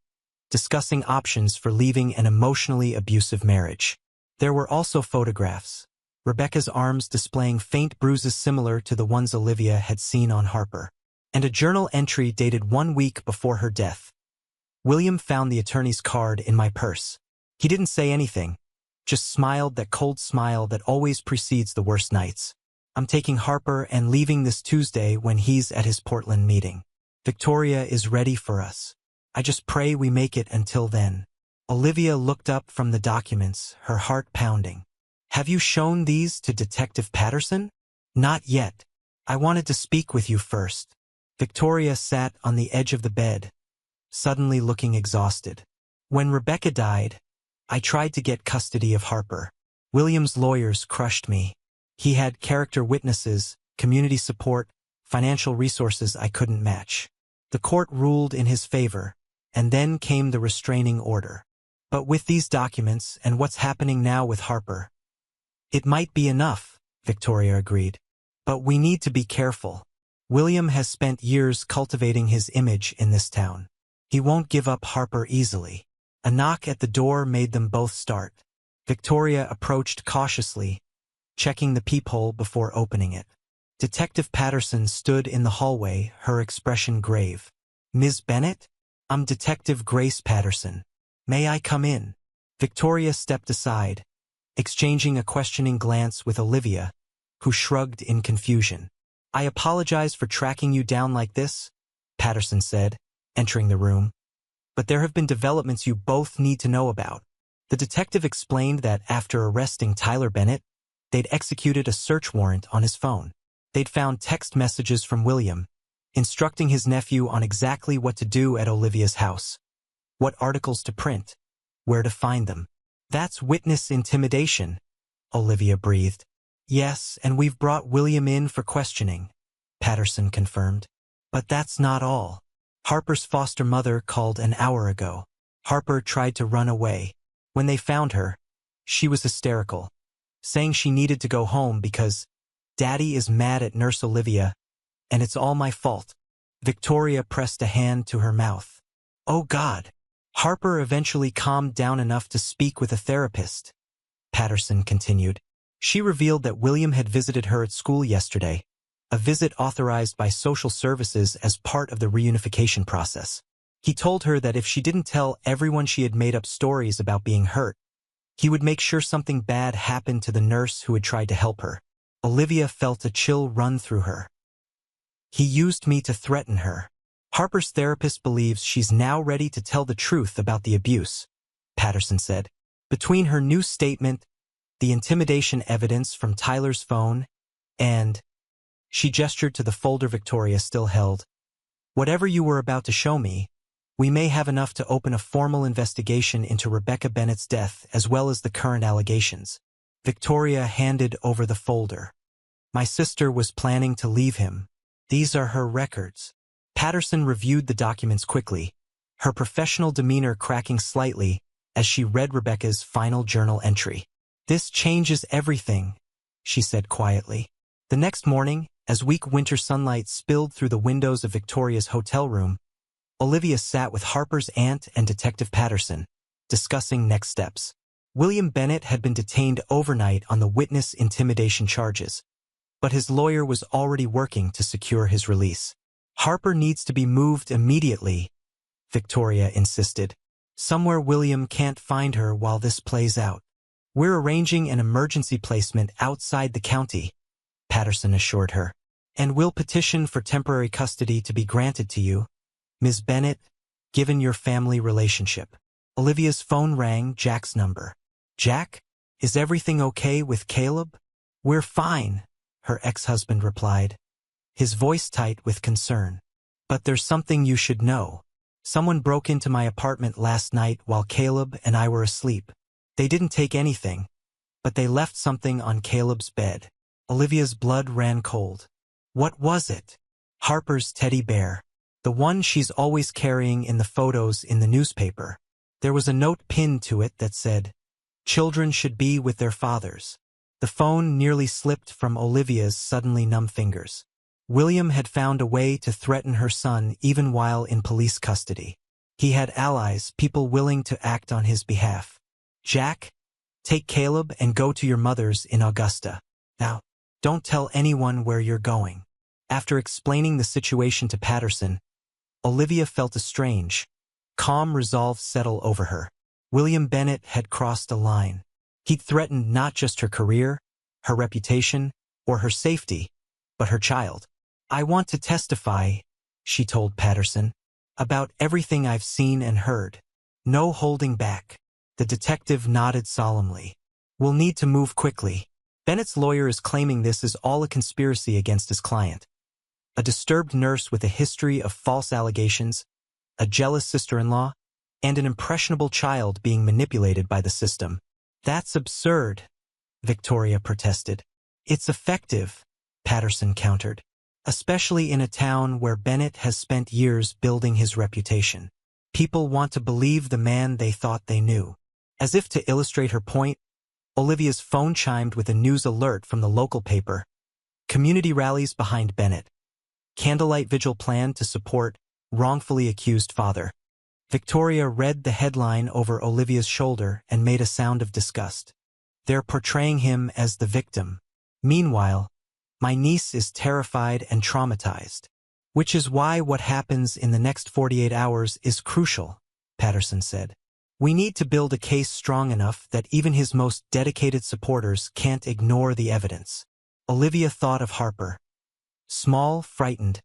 discussing options for leaving an emotionally abusive marriage. There were also photographs, Rebecca's arms displaying faint bruises similar to the ones Olivia had seen on Harper, and a journal entry dated 1 week before her death. "William found the attorney's card in my purse. He didn't say anything, just smiled that cold smile that always precedes the worst nights. I'm taking Harper and leaving this Tuesday when he's at his Portland meeting. Victoria is ready for us. I just pray we make it until then." Olivia looked up from the documents, her heart pounding. "Have you shown these to Detective Patterson?" "Not yet. I wanted to speak with you first." Victoria sat on the edge of the bed, suddenly looking exhausted. "When Rebecca died, I tried to get custody of Harper. William's lawyers crushed me. He had character witnesses, community support, financial resources I couldn't match. The court ruled in his favor, and then came the restraining order. But with these documents and what's happening now with Harper, it might be enough," Victoria agreed. "But we need to be careful. William has spent years cultivating his image in this town. He won't give up Harper easily." A knock at the door made them both start. Victoria approached cautiously, checking the peephole before opening it. Detective Patterson stood in the hallway, her expression grave. "Ms. Bennett? I'm Detective Grace Patterson. May I come in?" Victoria stepped aside, exchanging a questioning glance with Olivia, who shrugged in confusion. "I apologize for tracking you down like this," Patterson said, entering the room. "But there have been developments you both need to know about." The detective explained that after arresting Tyler Bennett, they'd executed a search warrant on his phone. They'd found text messages from William, instructing his nephew on exactly what to do at Olivia's house, what articles to print, where to find them. "That's witness intimidation," Olivia breathed. "Yes, and we've brought William in for questioning," Patterson confirmed. "But that's not all. Harper's foster mother called an hour ago. Harper tried to run away. When they found her, she was hysterical, saying she needed to go home because Daddy is mad at Nurse Olivia, and it's all my fault." Victoria pressed a hand to her mouth. "Oh God." "Harper eventually calmed down enough to speak with a therapist," Patterson continued. "She revealed that William had visited her at school yesterday, a visit authorized by social services as part of the reunification process. He told her that if she didn't tell everyone she had made up stories about being hurt, he would make sure something bad happened to the nurse who had tried to help her." Olivia felt a chill run through her. "He used me to threaten her." "Harper's therapist believes she's now ready to tell the truth about the abuse," Patterson said. "Between her new statement, the intimidation evidence from Tyler's phone, and—" she gestured to the folder Victoria still held. "Whatever you were about to show me, we may have enough to open a formal investigation into Rebecca Bennett's death as well as the current allegations." Victoria handed over the folder. "My sister was planning to leave him. These are her records." Patterson reviewed the documents quickly, her professional demeanor cracking slightly as she read Rebecca's final journal entry. "This changes everything," she said quietly. The next morning, as weak winter sunlight spilled through the windows of Victoria's hotel room, Olivia sat with Harper's aunt and Detective Patterson, discussing next steps. William Bennett had been detained overnight on the witness intimidation charges, but his lawyer was already working to secure his release. "Harper needs to be moved immediately," Victoria insisted. "Somewhere William can't find her while this plays out." "We're arranging an emergency placement outside the county," Patterson assured her. "And we'll petition for temporary custody to be granted to you, Ms. Bennett, given your family relationship." Olivia's phone rang, Jack's number. "Jack, is everything okay with Caleb?" "We're fine," her ex-husband replied, his voice tight with concern. "But there's something you should know. Someone broke into my apartment last night while Caleb and I were asleep. They didn't take anything, but they left something on Caleb's bed." Olivia's blood ran cold. "What was it?" "Harper's teddy bear. The one she's always carrying in the photos in the newspaper. There was a note pinned to it that said, 'Children should be with their fathers.'" The phone nearly slipped from Olivia's suddenly numb fingers. William had found a way to threaten her son even while in police custody. He had allies, people willing to act on his behalf. "Jack, take Caleb and go to your mother's in Augusta. Now, don't tell anyone where you're going." After explaining the situation to Patterson, Olivia felt a strange, calm resolve settle over her. William Bennett had crossed a line. He'd threatened not just her career, her reputation, or her safety, but her child. "I want to testify," she told Patterson, "about everything I've seen and heard. No holding back." The detective nodded solemnly. "We'll need to move quickly." Bennett's lawyer is claiming this is all a conspiracy against his client. A disturbed nurse with a history of false allegations, a jealous sister-in-law, and an impressionable child being manipulated by the system. "That's absurd," Victoria protested. "It's effective," Patterson countered, "especially in a town where Bennett has spent years building his reputation. People want to believe the man they thought they knew." As if to illustrate her point, Olivia's phone chimed with a news alert from the local paper. "Community rallies behind Bennett. Candlelight vigil planned to support wrongfully accused father." Victoria read the headline over Olivia's shoulder and made a sound of disgust. "They're portraying him as the victim. Meanwhile, my niece is terrified and traumatized. Which is why what happens in the next 48 hours is crucial," Patterson said. "We need to build a case strong enough that even his most dedicated supporters can't ignore the evidence." Olivia thought of Harper. Small, frightened,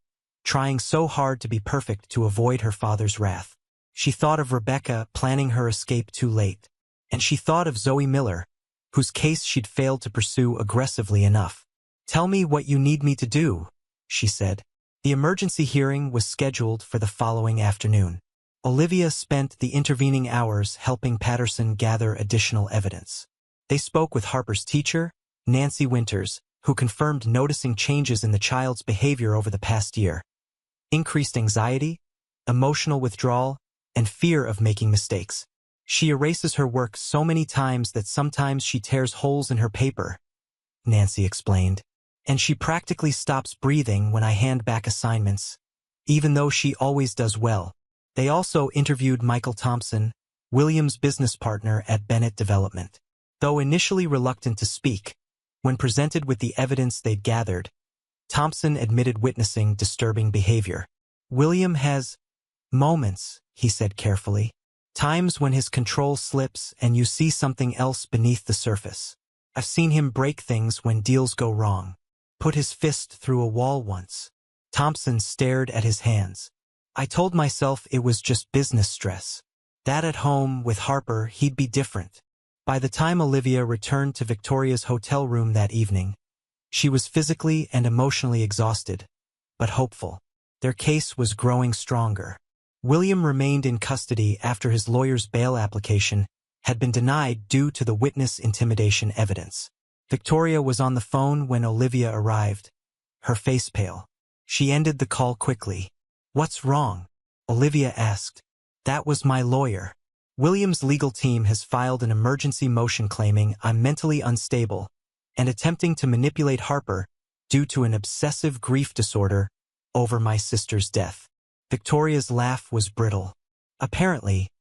trying so hard to be perfect to avoid her father's wrath. She thought of Rebecca planning her escape too late. And she thought of Zoe Miller, whose case she'd failed to pursue aggressively enough. "Tell me what you need me to do," she said. The emergency hearing was scheduled for the following afternoon. Olivia spent the intervening hours helping Patterson gather additional evidence. They spoke with Harper's teacher, Nancy Winters, who confirmed noticing changes in the child's behavior over the past year. Increased anxiety, emotional withdrawal, and fear of making mistakes. "She erases her work so many times that sometimes she tears holes in her paper," Nancy explained. "And she practically stops breathing when I hand back assignments, even though she always does well." They also interviewed Michael Thompson, William's business partner at Bennett Development. Though initially reluctant to speak, when presented with the evidence they'd gathered, Thompson admitted witnessing disturbing behavior. "William has moments," he said carefully. "Times when his control slips and you see something else beneath the surface. I've seen him break things when deals go wrong. Put his fist through a wall once." Thompson stared at his hands. "I told myself it was just business stress. That at home with Harper he'd be different." By the time Olivia returned to Victoria's hotel room that evening, she was physically and emotionally exhausted, but hopeful. Their case was growing stronger. William remained in custody after his lawyer's bail application had been denied due to the witness intimidation evidence. Victoria was on the phone when Olivia arrived, her face pale. She ended the call quickly. "What's wrong?" Olivia asked. "That was my lawyer. William's legal team has filed an emergency motion claiming I'm mentally unstable and attempting to manipulate Harper due to an obsessive grief disorder over my sister's death." Victoria's laugh was brittle. "Apparently,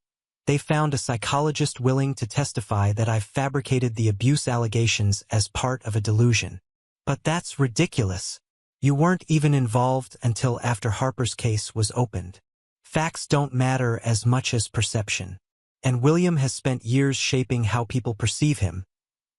they found a psychologist willing to testify that I've fabricated the abuse allegations as part of a delusion. But that's ridiculous. You weren't even involved until after Harper's case was opened. Facts don't matter as much as perception. And William has spent years shaping how people perceive him,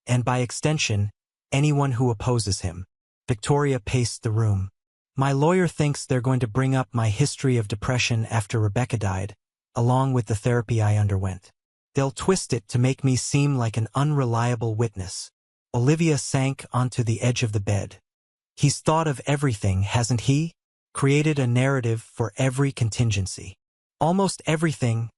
and by extension, anyone who opposes him." Victoria paced the room. "My lawyer thinks they're going to bring up my history of depression after Rebecca died, along with the therapy I underwent. They'll twist it to make me seem like an unreliable witness." Olivia sank onto the edge of the bed. "He's thought of everything, hasn't he? Created a narrative for every contingency." "Almost everything,"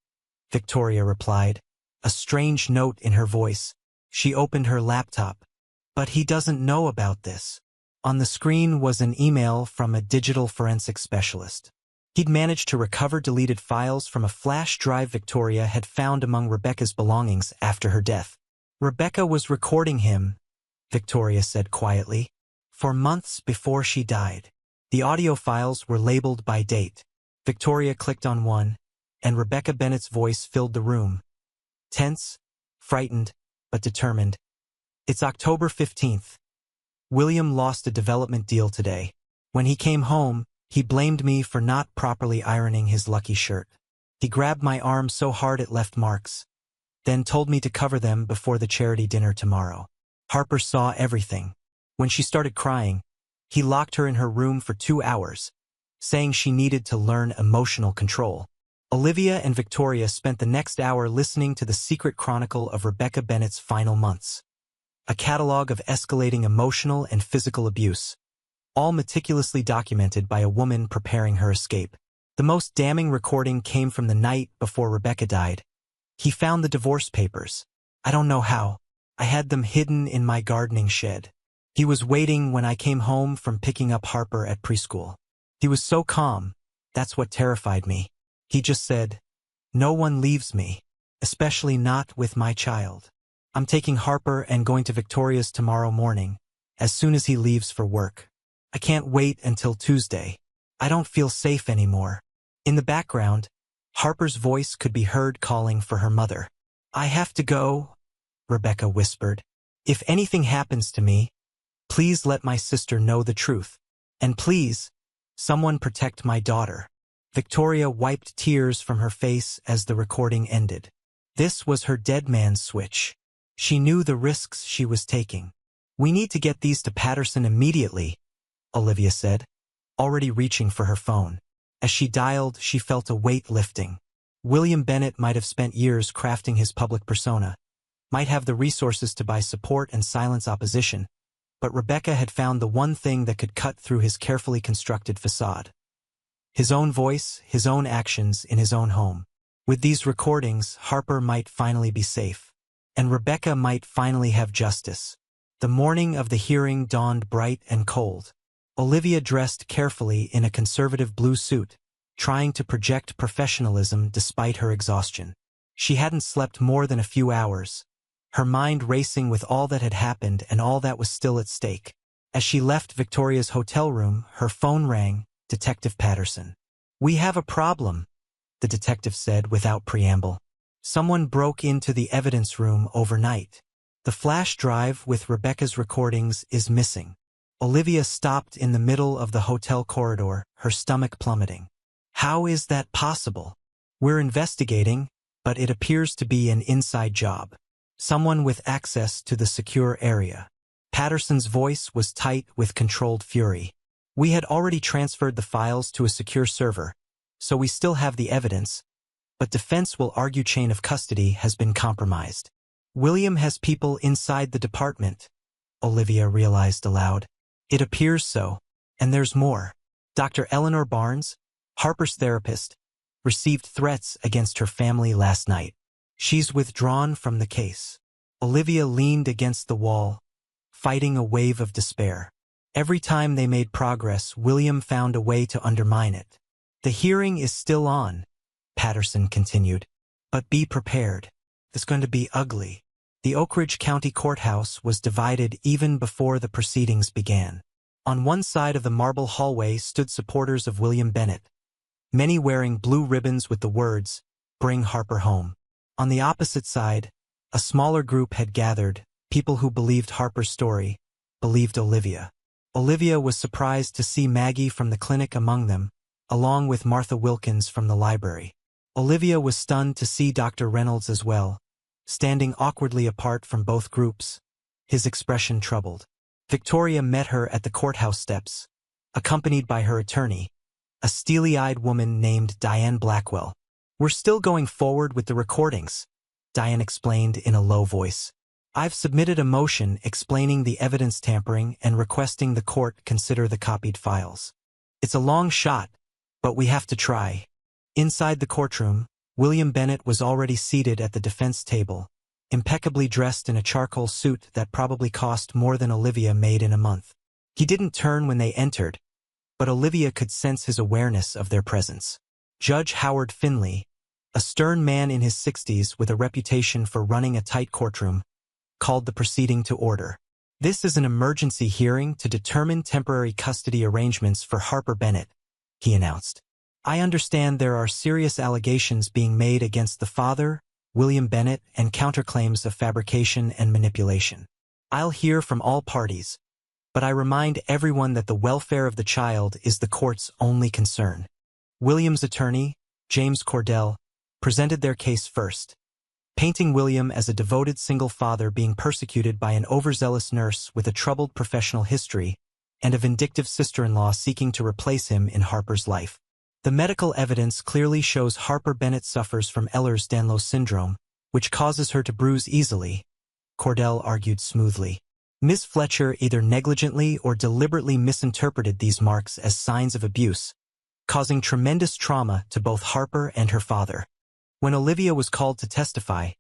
Victoria replied, a strange note in her voice. She opened her laptop. "But he doesn't know about this." On the screen was an email from a digital forensic specialist. He'd managed to recover deleted files from a flash drive Victoria had found among Rebecca's belongings after her death. "Rebecca was recording him," Victoria said quietly, "for months before she died." The audio files were labeled by date. Victoria clicked on one, and Rebecca Bennett's voice filled the room. Tense, frightened, but determined. "It's October 15th. William lost a development deal today. When he came home, he blamed me for not properly ironing his lucky shirt. He grabbed my arm so hard it left marks, then told me to cover them before the charity dinner tomorrow. Harper saw everything. When she started crying, he locked her in her room for 2 hours, saying she needed to learn emotional control." Olivia and Victoria spent the next hour listening to the secret chronicle of Rebecca Bennett's final months. A catalog of escalating emotional and physical abuse, all meticulously documented by a woman preparing her escape. The most damning recording came from the night before Rebecca died. "He found the divorce papers. I don't know how. I had them hidden in my gardening shed. He was waiting when I came home from picking up Harper at preschool. He was so calm, that's what terrified me. He just said, 'No one leaves me, especially not with my child.' I'm taking Harper and going to Victoria's tomorrow morning, as soon as he leaves for work. I can't wait until Tuesday. I don't feel safe anymore." In the background, Harper's voice could be heard calling for her mother. "I have to go," Rebecca whispered. "If anything happens to me, please let my sister know the truth. And please, someone protect my daughter." Victoria wiped tears from her face as the recording ended. This was her dead man's switch. She knew the risks she was taking. "We need to get these to Patterson immediately," Olivia said. already reaching for her phone. As she dialed, she felt a weight lifting. William Bennett might have spent years crafting his public persona, might have the resources to buy support and silence opposition, but Rebecca had found the one thing that could cut through his carefully constructed facade. His own voice, his own actions in his own home. With these recordings, Harper might finally be safe. And Rebecca might finally have justice. The morning of the hearing dawned bright and cold. Olivia dressed carefully in a conservative blue suit, trying to project professionalism despite her exhaustion. She hadn't slept more than a few hours, her mind racing with all that had happened and all that was still at stake. As she left Victoria's hotel room, her phone rang. Detective Patterson. "We have a problem," the detective said without preamble. "Someone broke into the evidence room overnight. The flash drive with Rebecca's recordings is missing." Olivia stopped in the middle of the hotel corridor, her stomach plummeting. "How is that possible?" "We're investigating, but it appears to be an inside job. Someone with access to the secure area." Patterson's voice was tight with controlled fury. "We had already transferred the files to a secure server, so we still have the evidence, but defense will argue chain of custody has been compromised." "William has people inside the department," Olivia realized aloud. "It appears so, and there's more. Dr. Eleanor Barnes, Harper's therapist, received threats against her family last night. She's withdrawn from the case." Olivia leaned against the wall, fighting a wave of despair. Every time they made progress, William found a way to undermine it. "The hearing is still on," Patterson continued. "But be prepared. It's going to be ugly." The Oak Ridge County Courthouse was divided even before the proceedings began. On one side of the marble hallway stood supporters of William Bennett, many wearing blue ribbons with the words, "Bring Harper home." On the opposite side, a smaller group had gathered, people who believed Harper's story, believed Olivia. Olivia was surprised to see Maggie from the clinic among them, along with Martha Wilkins from the library. Olivia was stunned to see Dr. Reynolds as well, standing awkwardly apart from both groups, his expression troubled. Victoria met her at the courthouse steps, accompanied by her attorney, a steely-eyed woman named Diane Blackwell. "We're still going forward with the recordings," Diane explained in a low voice. "I've submitted a motion explaining the evidence tampering and requesting the court consider the copied files. It's a long shot, but we have to try." Inside the courtroom, William Bennett was already seated at the defense table, impeccably dressed in a charcoal suit that probably cost more than Olivia made in a month. He didn't turn when they entered, but Olivia could sense his awareness of their presence. Judge Howard Finley, a stern man in his 60s with a reputation for running a tight courtroom, called the proceeding to order. "This is an emergency hearing to determine temporary custody arrangements for Harper Bennett," he announced. "I understand there are serious allegations being made against the father, William Bennett, and counterclaims of fabrication and manipulation. I'll hear from all parties, but I remind everyone that the welfare of the child is the court's only concern." William's attorney, James Cordell, presented their case first, painting William as a devoted single father being persecuted by an overzealous nurse with a troubled professional history and a vindictive sister-in-law seeking to replace him in Harper's life. The medical evidence clearly shows Harper Bennett suffers from Ehlers-Danlos syndrome, which causes her to bruise easily, Cordell argued smoothly. Ms. Fletcher either negligently or deliberately misinterpreted these marks as signs of abuse, causing tremendous trauma to both Harper and her father. When Olivia was called to testify,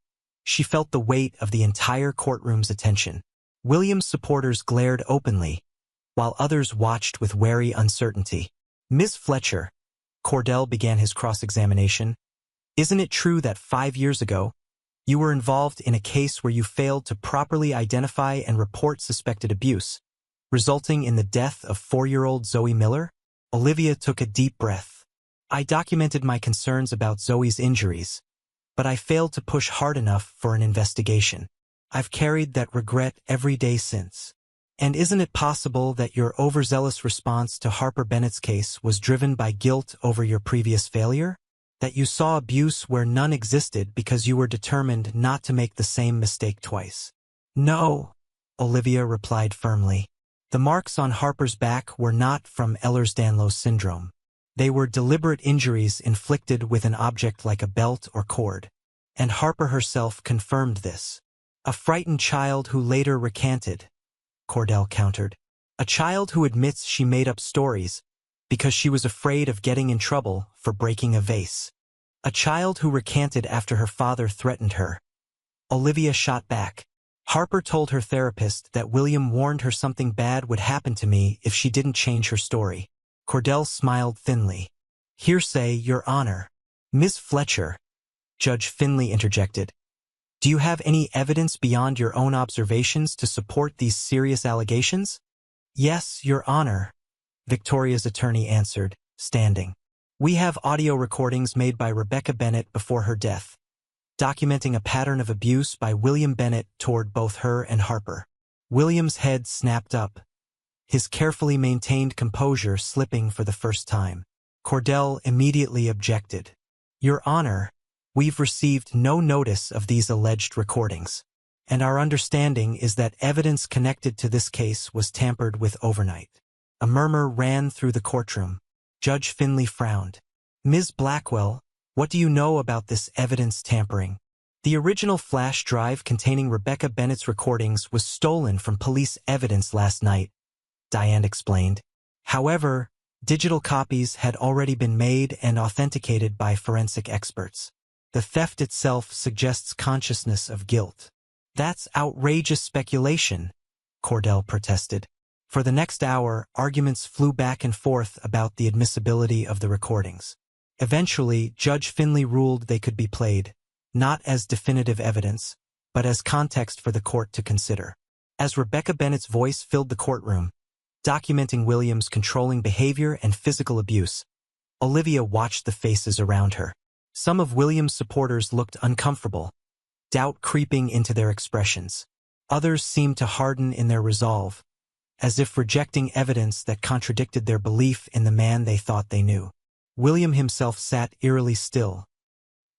she felt the weight of the entire courtroom's attention. William's supporters glared openly, while others watched with wary uncertainty. "Ms. Fletcher," Cordell began his cross-examination, "isn't it true that 5 years ago, you were involved in a case where you failed to properly identify and report suspected abuse, resulting in the death of 4-year-old Zoe Miller?" Olivia took a deep breath. "I documented my concerns about Zoe's injuries, but I failed to push hard enough for an investigation. I've carried that regret every day since." "And isn't it possible that your overzealous response to Harper Bennett's case was driven by guilt over your previous failure? That you saw abuse where none existed because you were determined not to make the same mistake twice?" "No," Olivia replied firmly. The marks on Harper's back were not from Ehlers-Danlos syndrome. They were deliberate injuries inflicted with an object like a belt or cord. And Harper herself confirmed this. A frightened child who later recanted, Cordell countered. A child who admits she made up stories because she was afraid of getting in trouble for breaking a vase. A child who recanted after her father threatened her. Olivia shot back. Harper told her therapist that William warned her something bad would happen to me if she didn't change her story. Cordell smiled thinly. Hearsay, Your Honor. Miss Fletcher, Judge Finley interjected. Do you have any evidence beyond your own observations to support these serious allegations? Yes, Your Honor, Victoria's attorney answered, standing. We have audio recordings made by Rebecca Bennett before her death, documenting a pattern of abuse by William Bennett toward both her and Harper. William's head snapped up, his carefully maintained composure slipping for the first time. Cordell immediately objected. Your Honor, we've received no notice of these alleged recordings, and our understanding is that evidence connected to this case was tampered with overnight. A murmur ran through the courtroom. Judge Finley frowned. Ms. Blackwell, what do you know about this evidence tampering? The original flash drive containing Rebecca Bennett's recordings was stolen from police evidence last night, Diane explained. However, digital copies had already been made and authenticated by forensic experts. The theft itself suggests consciousness of guilt. That's outrageous speculation, Cordell protested. For the next hour, arguments flew back and forth about the admissibility of the recordings. Eventually, Judge Finley ruled they could be played, not as definitive evidence, but as context for the court to consider. As Rebecca Bennett's voice filled the courtroom, documenting William's controlling behavior and physical abuse, Olivia watched the faces around her. Some of William's supporters looked uncomfortable, doubt creeping into their expressions. Others seemed to harden in their resolve, as if rejecting evidence that contradicted their belief in the man they thought they knew. William himself sat eerily still,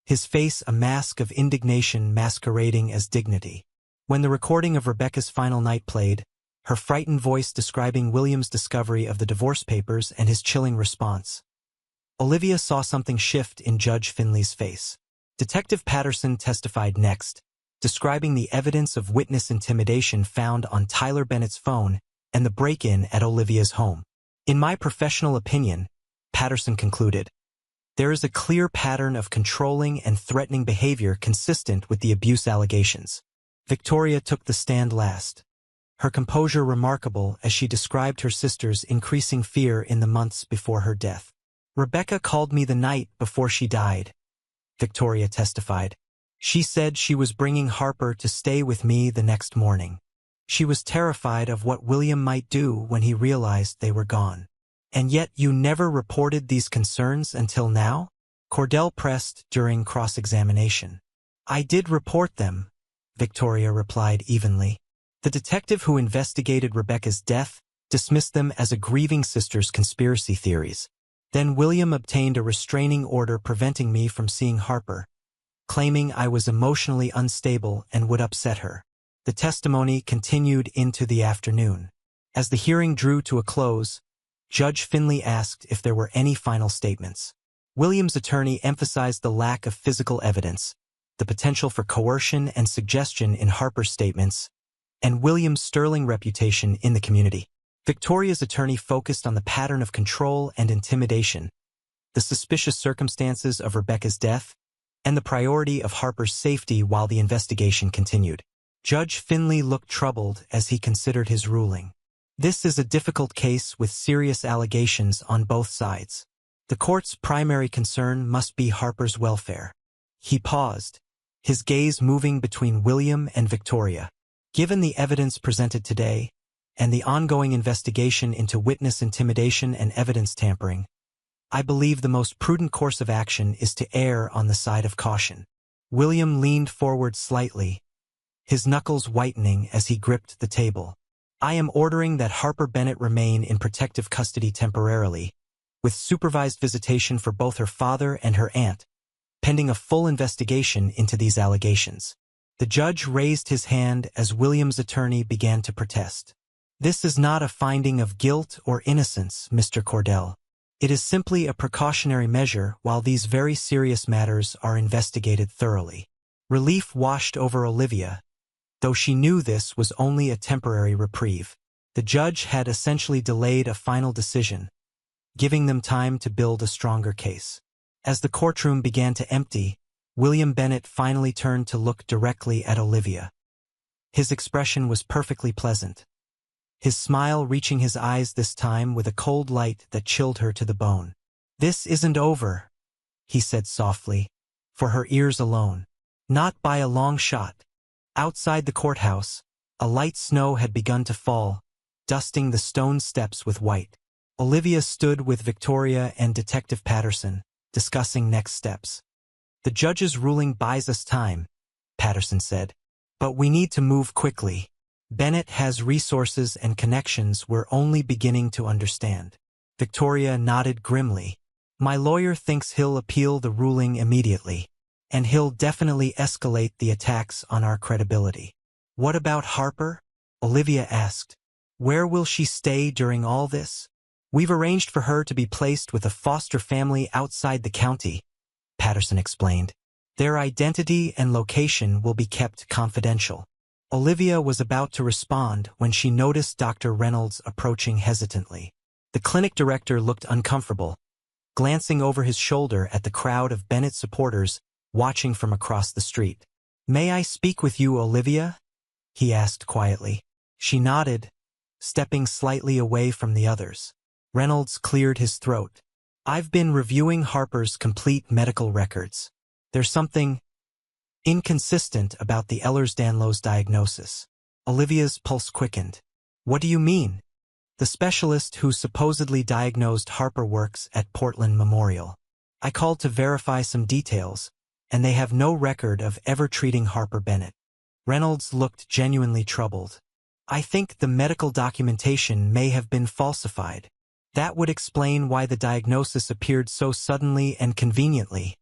his face a mask of indignation masquerading as dignity. When the recording of Rebecca's final night played, her frightened voice describing William's discovery of the divorce papers and his chilling response, Olivia saw something shift in Judge Finley's face. Detective Patterson testified next, describing the evidence of witness intimidation found on Tyler Bennett's phone and the break-in at Olivia's home. In my professional opinion, Patterson concluded, there is a clear pattern of controlling and threatening behavior consistent with the abuse allegations. Victoria took the stand last, her composure remarkable as she described her sister's increasing fear in the months before her death. Rebecca called me the night before she died, Victoria testified. She said she was bringing Harper to stay with me the next morning. She was terrified of what William might do when he realized they were gone. And yet you never reported these concerns until now? Cordell pressed during cross-examination. I did report them, Victoria replied evenly. The detective who investigated Rebecca's death dismissed them as a grieving sister's conspiracy theories. Then William obtained a restraining order preventing me from seeing Harper, claiming I was emotionally unstable and would upset her. The testimony continued into the afternoon. As the hearing drew to a close, Judge Finley asked if there were any final statements. William's attorney emphasized the lack of physical evidence, the potential for coercion and suggestion in Harper's statements, and William's sterling reputation in the community. Victoria's attorney focused on the pattern of control and intimidation, the suspicious circumstances of Rebecca's death, and the priority of Harper's safety while the investigation continued. Judge Finley looked troubled as he considered his ruling. This is a difficult case with serious allegations on both sides. The court's primary concern must be Harper's welfare. He paused, his gaze moving between William and Victoria. Given the evidence presented today, and the ongoing investigation into witness intimidation and evidence tampering, I believe the most prudent course of action is to err on the side of caution. William leaned forward slightly, his knuckles whitening as he gripped the table. I am ordering that Harper Bennett remain in protective custody temporarily, with supervised visitation for both her father and her aunt, pending a full investigation into these allegations. The judge raised his hand as William's attorney began to protest. This is not a finding of guilt or innocence, Mr. Cordell. It is simply a precautionary measure while these very serious matters are investigated thoroughly. Relief washed over Olivia, though she knew this was only a temporary reprieve. The judge had essentially delayed a final decision, giving them time to build a stronger case. As the courtroom began to empty, William Bennett finally turned to look directly at Olivia. His expression was perfectly pleasant, his smile reaching his eyes this time with a cold light that chilled her to the bone. "This isn't over," he said softly, "for her ears alone. Not by a long shot." Outside the courthouse, a light snow had begun to fall, dusting the stone steps with white. Olivia stood with Victoria and Detective Patterson, discussing next steps. "The judge's ruling buys us time," Patterson said. "But we need to move quickly. Bennett has resources and connections we're only beginning to understand." Victoria nodded grimly. "My lawyer thinks he'll appeal the ruling immediately, and he'll definitely escalate the attacks on our credibility." "What about Harper?" Olivia asked. "Where will she stay during all this?" "We've arranged for her to be placed with a foster family outside the county," Patterson explained. "Their identity and location will be kept confidential." Olivia was about to respond when she noticed Dr. Reynolds approaching hesitantly. The clinic director looked uncomfortable, glancing over his shoulder at the crowd of Bennett supporters watching from across the street. "May I speak with you, Olivia?" he asked quietly. She nodded, stepping slightly away from the others. Reynolds cleared his throat. "I've been reviewing Harper's complete medical records. There's something inconsistent about the Ehlers-Danlos diagnosis." Olivia's pulse quickened. "What do you mean?" "The specialist who supposedly diagnosed Harper works at Portland Memorial. I called to verify some details, and they have no record of ever treating Harper Bennett." Reynolds looked genuinely troubled. "I think the medical documentation may have been falsified. That would explain why the diagnosis appeared so suddenly and conveniently,"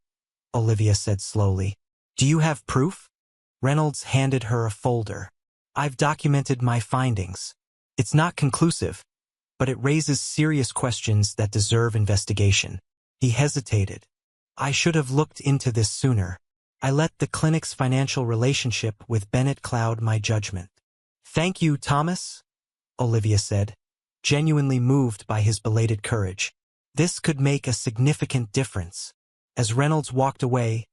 Olivia said slowly. "Do you have proof?" Reynolds handed her a folder. "I've documented my findings. It's not conclusive, but it raises serious questions that deserve investigation." He hesitated. "I should have looked into this sooner. I let the clinic's financial relationship with Bennett cloud my judgment." "Thank you, Thomas," Olivia said, genuinely moved by his belated courage. This could make a significant difference. As Reynolds walked away,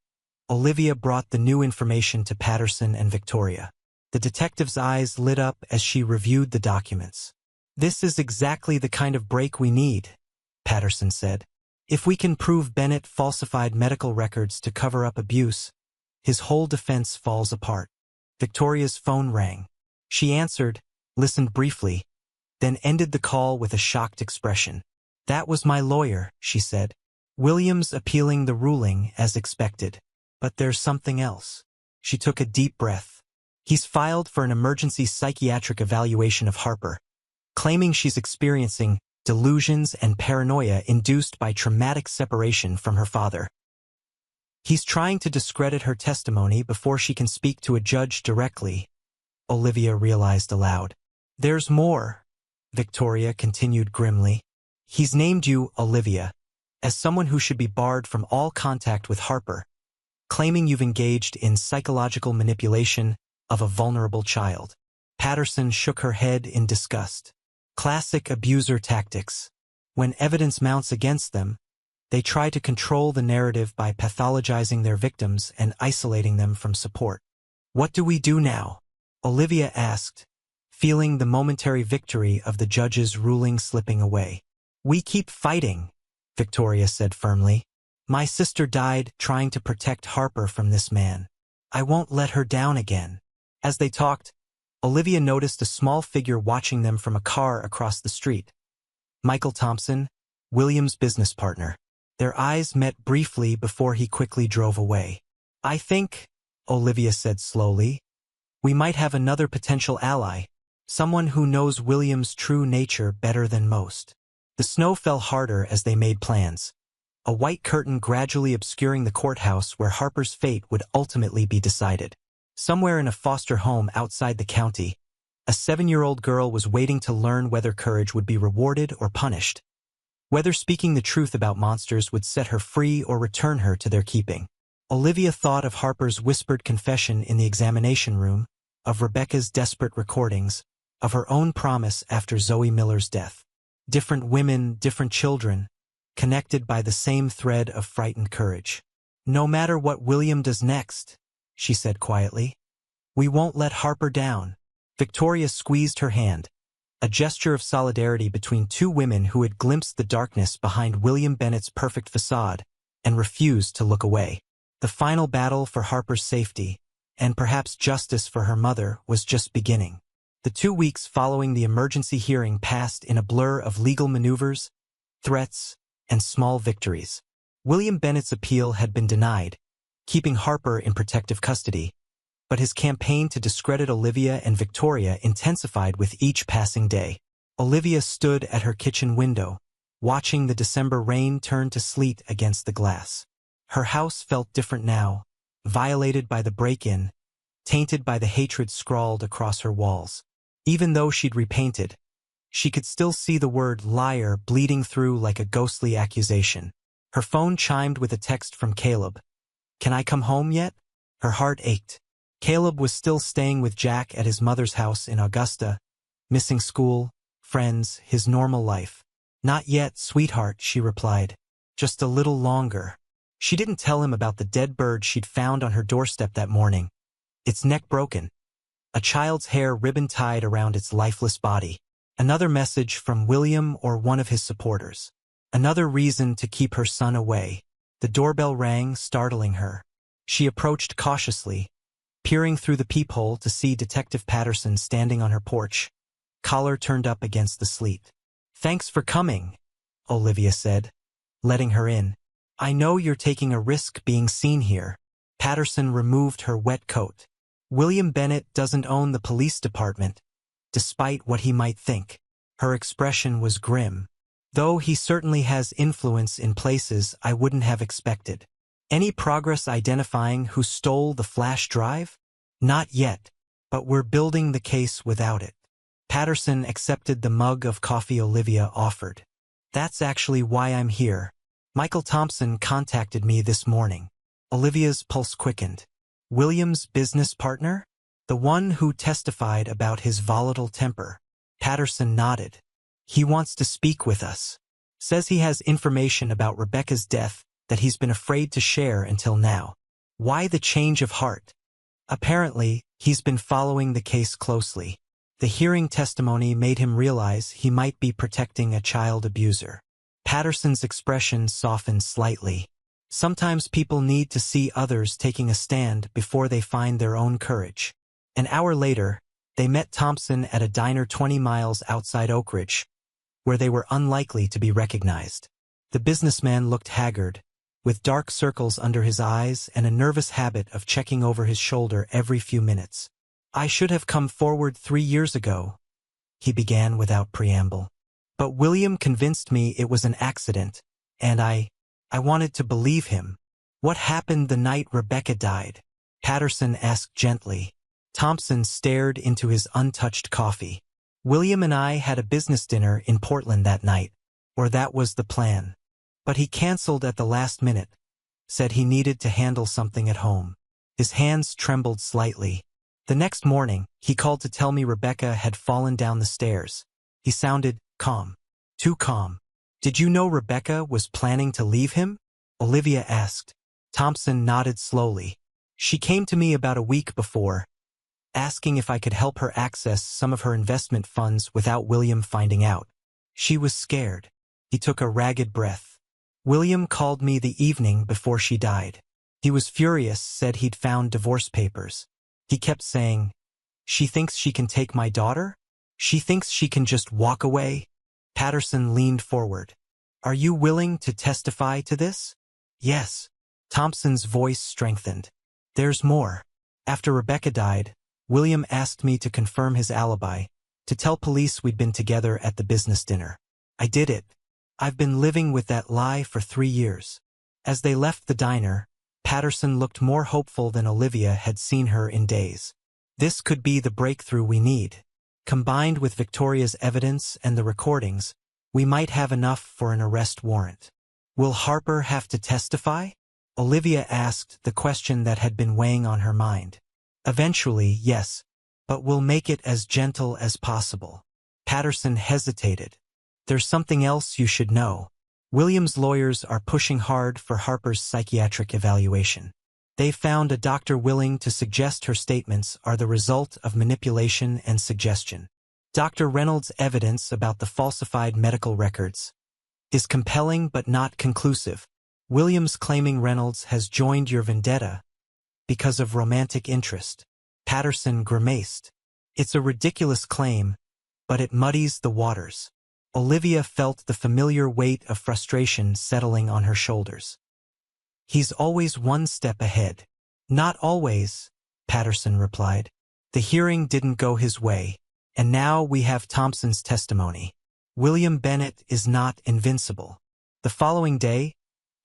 Olivia brought the new information to Patterson and Victoria. The detective's eyes lit up as she reviewed the documents. "This is exactly the kind of break we need," Patterson said. "If we can prove Bennett falsified medical records to cover up abuse, his whole defense falls apart." Victoria's phone rang. She answered, listened briefly, then ended the call with a shocked expression. "That was my lawyer," she said. "Williams appealing the ruling as expected. But there's something else." She took a deep breath. "He's filed for an emergency psychiatric evaluation of Harper, claiming she's experiencing delusions and paranoia induced by traumatic separation from her father. He's trying to discredit her testimony before she can speak to a judge directly," Olivia realized aloud. "There's more," Victoria continued grimly. "He's named you, Olivia, as someone who should be barred from all contact with Harper, claiming you've engaged in psychological manipulation of a vulnerable child." Patterson shook her head in disgust. "Classic abuser tactics. When evidence mounts against them, they try to control the narrative by pathologizing their victims and isolating them from support." "What do we do now?" Olivia asked, feeling the momentary victory of the judge's ruling slipping away. "We keep fighting," Victoria said firmly. "My sister died trying to protect Harper from this man. I won't let her down again." As they talked, Olivia noticed a small figure watching them from a car across the street. Michael Thompson, William's business partner. Their eyes met briefly before he quickly drove away. "I think," Olivia said slowly, "we might have another potential ally, someone who knows William's true nature better than most." The snow fell harder as they made plans, a white curtain gradually obscuring the courthouse where Harper's fate would ultimately be decided. Somewhere in a foster home outside the county, A 7-year-old girl was waiting to learn whether courage would be rewarded or punished, whether speaking the truth about monsters would set her free or return her to their keeping. Olivia thought of Harper's whispered confession in the examination room, of Rebecca's desperate recordings, of her own promise after Zoe Miller's death. Different women, different children, connected by the same thread of frightened courage. "No matter what William does next," she said quietly, "we won't let Harper down." Victoria squeezed her hand, a gesture of solidarity between two women who had glimpsed the darkness behind William Bennett's perfect facade and refused to look away. The final battle for Harper's safety, and perhaps justice for her mother, was just beginning. The 2 weeks following the emergency hearing passed in a blur of legal maneuvers, threats, and small victories. William Bennett's appeal had been denied, keeping Harper in protective custody, but his campaign to discredit Olivia and Victoria intensified with each passing day. Olivia stood at her kitchen window, watching the December rain turn to sleet against the glass. Her house felt different now, violated by the break-in, tainted by the hatred scrawled across her walls. Even though she'd repainted, she could still see the word liar bleeding through like a ghostly accusation. Her phone chimed with a text from Caleb. "Can I come home yet?" Her heart ached. Caleb was still staying with Jack at his mother's house in Augusta, missing school, friends, his normal life. "Not yet, sweetheart," she replied. "Just a little longer." She didn't tell him about the dead bird she'd found on her doorstep that morning, its neck broken, a child's hair ribbon-tied around its lifeless body. Another message from William or one of his supporters. Another reason to keep her son away. The doorbell rang, startling her. She approached cautiously, peering through the peephole to see Detective Patterson standing on her porch, collar turned up against the sleet. "Thanks for coming," Olivia said, letting her in. "I know you're taking a risk being seen here." Patterson removed her wet coat. "William Bennett doesn't own the police department, despite what he might think." Her expression was grim. "Though he certainly has influence in places I wouldn't have expected." "Any progress identifying who stole the flash drive?" "Not yet, but we're building the case without it." Patterson accepted the mug of coffee Olivia offered. "That's actually why I'm here. Michael Thompson contacted me this morning." Olivia's pulse quickened. "William's business partner? The one who testified about his volatile temper?" Patterson nodded. "He wants to speak with us. Says he has information about Rebecca's death that he's been afraid to share until now." "Why the change of heart?" "Apparently, he's been following the case closely. The hearing testimony made him realize he might be protecting a child abuser." Patterson's expression softened slightly. "Sometimes people need to see others taking a stand before they find their own courage." An hour later, they met Thompson at a diner 20 miles outside Oak Ridge, where they were unlikely to be recognized. The businessman looked haggard, with dark circles under his eyes and a nervous habit of checking over his shoulder every few minutes. "I should have come forward 3 years ago," he began without preamble. "But William convinced me it was an accident, and I wanted to believe him." "What happened the night Rebecca died?" Patterson asked gently. Thompson stared into his untouched coffee. "William and I had a business dinner in Portland that night, or that was the plan. But he canceled at the last minute, said he needed to handle something at home." His hands trembled slightly. "The next morning, he called to tell me Rebecca had fallen down the stairs." He sounded calm. Too calm. "Did you know Rebecca was planning to leave him?" Olivia asked. Thompson nodded slowly. "She came to me about a week before, asking if I could help her access some of her investment funds without William finding out. She was scared." He took a ragged breath. "William called me the evening before she died. He was furious, said he'd found divorce papers. He kept saying, 'She thinks she can take my daughter? She thinks she can just walk away?'" Patterson leaned forward. "Are you willing to testify to this?" "Yes." Thompson's voice strengthened. "There's more. After Rebecca died, William asked me to confirm his alibi, to tell police we'd been together at the business dinner. I did it. I've been living with that lie for 3 years." As they left the diner, Patterson looked more hopeful than Olivia had seen her in days. "This could be the breakthrough we need." Combined with Victoria's evidence and the recordings, we might have enough for an arrest warrant. Will Harper have to testify? Olivia asked, the question that had been weighing on her mind. Eventually, yes, but we'll make it as gentle as possible. Patterson hesitated. There's something else you should know. William's lawyers are pushing hard for Harper's psychiatric evaluation. They found a doctor willing to suggest her statements are the result of manipulation and suggestion. Dr. Reynolds' evidence about the falsified medical records is compelling but not conclusive. Williams claiming Reynolds has joined your vendetta because of romantic interest. Patterson grimaced. It's a ridiculous claim, but it muddies the waters. Olivia felt the familiar weight of frustration settling on her shoulders. He's always one step ahead. Not always, Patterson replied. The hearing didn't go his way, and now we have Thompson's testimony. William Bennett is not invincible. The following day,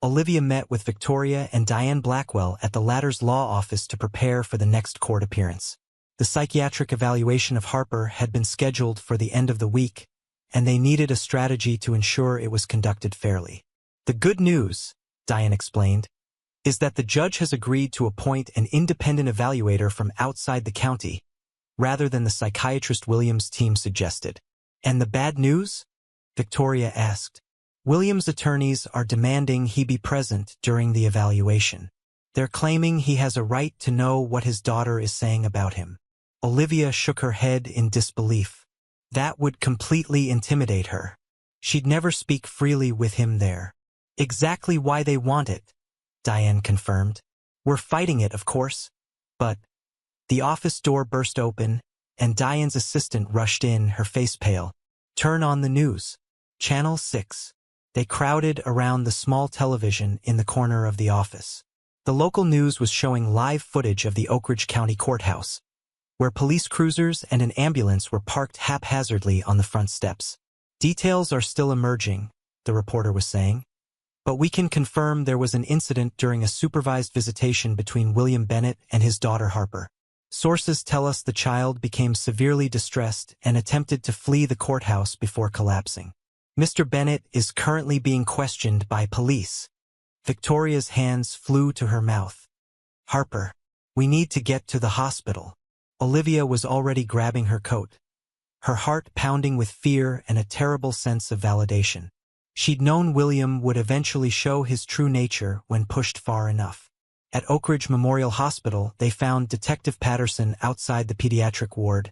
Olivia met with Victoria and Diane Blackwell at the latter's law office to prepare for the next court appearance. The psychiatric evaluation of Harper had been scheduled for the end of the week, and they needed a strategy to ensure it was conducted fairly. The good news, Diane explained, is that the judge has agreed to appoint an independent evaluator from outside the county, rather than the psychiatrist Williams' team suggested. And the bad news? Victoria asked. Williams' attorneys are demanding he be present during the evaluation. They're claiming he has a right to know what his daughter is saying about him. Olivia shook her head in disbelief. That would completely intimidate her. She'd never speak freely with him there. Exactly why they want it, Diane confirmed. We're fighting it, of course. But the office door burst open, and Diane's assistant rushed in, her face pale. Turn on the news. Channel 6. They crowded around the small television in the corner of the office. The local news was showing live footage of the Oak Ridge County Courthouse, where police cruisers and an ambulance were parked haphazardly on the front steps. Details are still emerging, the reporter was saying, but we can confirm there was an incident during a supervised visitation between William Bennett and his daughter Harper. Sources tell us the child became severely distressed and attempted to flee the courthouse before collapsing. Mr. Bennett is currently being questioned by police. Victoria's hands flew to her mouth. Harper, we need to get to the hospital. Olivia was already grabbing her coat, her heart pounding with fear and a terrible sense of validation. She'd known William would eventually show his true nature when pushed far enough. At Oak Ridge Memorial Hospital, they found Detective Patterson outside the pediatric ward,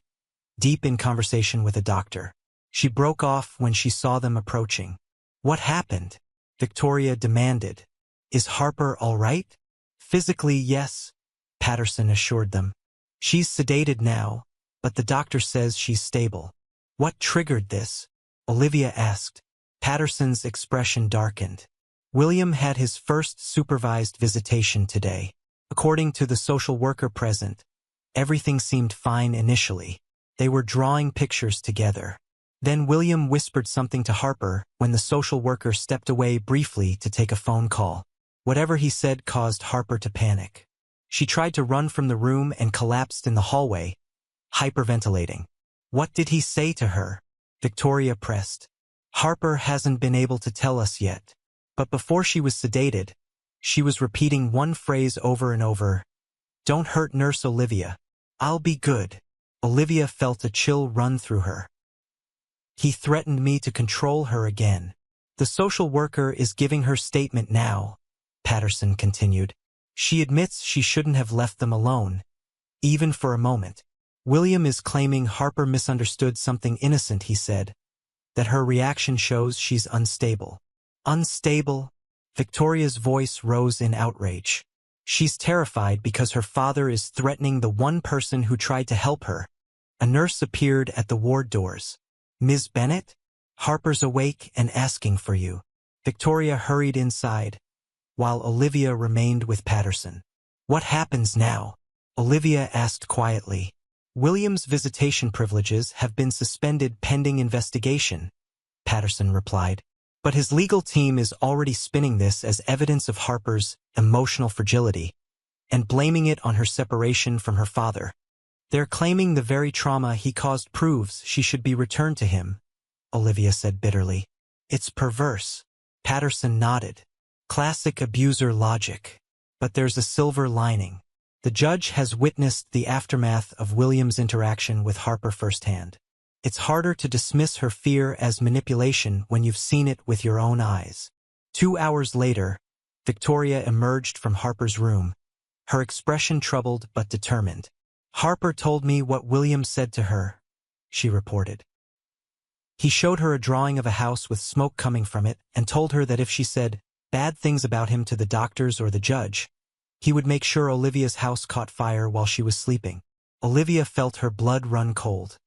deep in conversation with a doctor. She broke off when she saw them approaching. What happened? Victoria demanded. Is Harper all right? Physically, yes, Patterson assured them. She's sedated now, but the doctor says she's stable. What triggered this? Olivia asked. Patterson's expression darkened. William had his first supervised visitation today. According to the social worker present, everything seemed fine initially. They were drawing pictures together. Then William whispered something to Harper when the social worker stepped away briefly to take a phone call. Whatever he said caused Harper to panic. She tried to run from the room and collapsed in the hallway, hyperventilating. What did he say to her? Victoria pressed. Harper hasn't been able to tell us yet. But before she was sedated, she was repeating one phrase over and over. Don't hurt Nurse Olivia. I'll be good. Olivia felt a chill run through her. He threatened me to control her again. The social worker is giving her statement now, Patterson continued. She admits she shouldn't have left them alone, even for a moment. William is claiming Harper misunderstood something innocent, he said. That her reaction shows she's unstable. Unstable? Victoria's voice rose in outrage. She's terrified because her father is threatening the one person who tried to help her. A nurse appeared at the ward doors. Ms. Bennett? Harper's awake and asking for you. Victoria hurried inside, while Olivia remained with Patterson. What happens now? Olivia asked quietly. William's visitation privileges have been suspended pending investigation, Patterson replied. But his legal team is already spinning this as evidence of Harper's emotional fragility and blaming it on her separation from her father. They're claiming the very trauma he caused proves she should be returned to him, Olivia said bitterly. It's perverse. Patterson nodded. Classic abuser logic. But there's a silver lining. The judge has witnessed the aftermath of William's interaction with Harper firsthand. It's harder to dismiss her fear as manipulation when you've seen it with your own eyes. 2 hours later, Victoria emerged from Harper's room, her expression troubled but determined. Harper told me what William said to her, she reported. He showed her a drawing of a house with smoke coming from it and told her that if she said bad things about him to the doctors or the judge, he would make sure Olivia's house caught fire while she was sleeping. Olivia felt her blood run cold.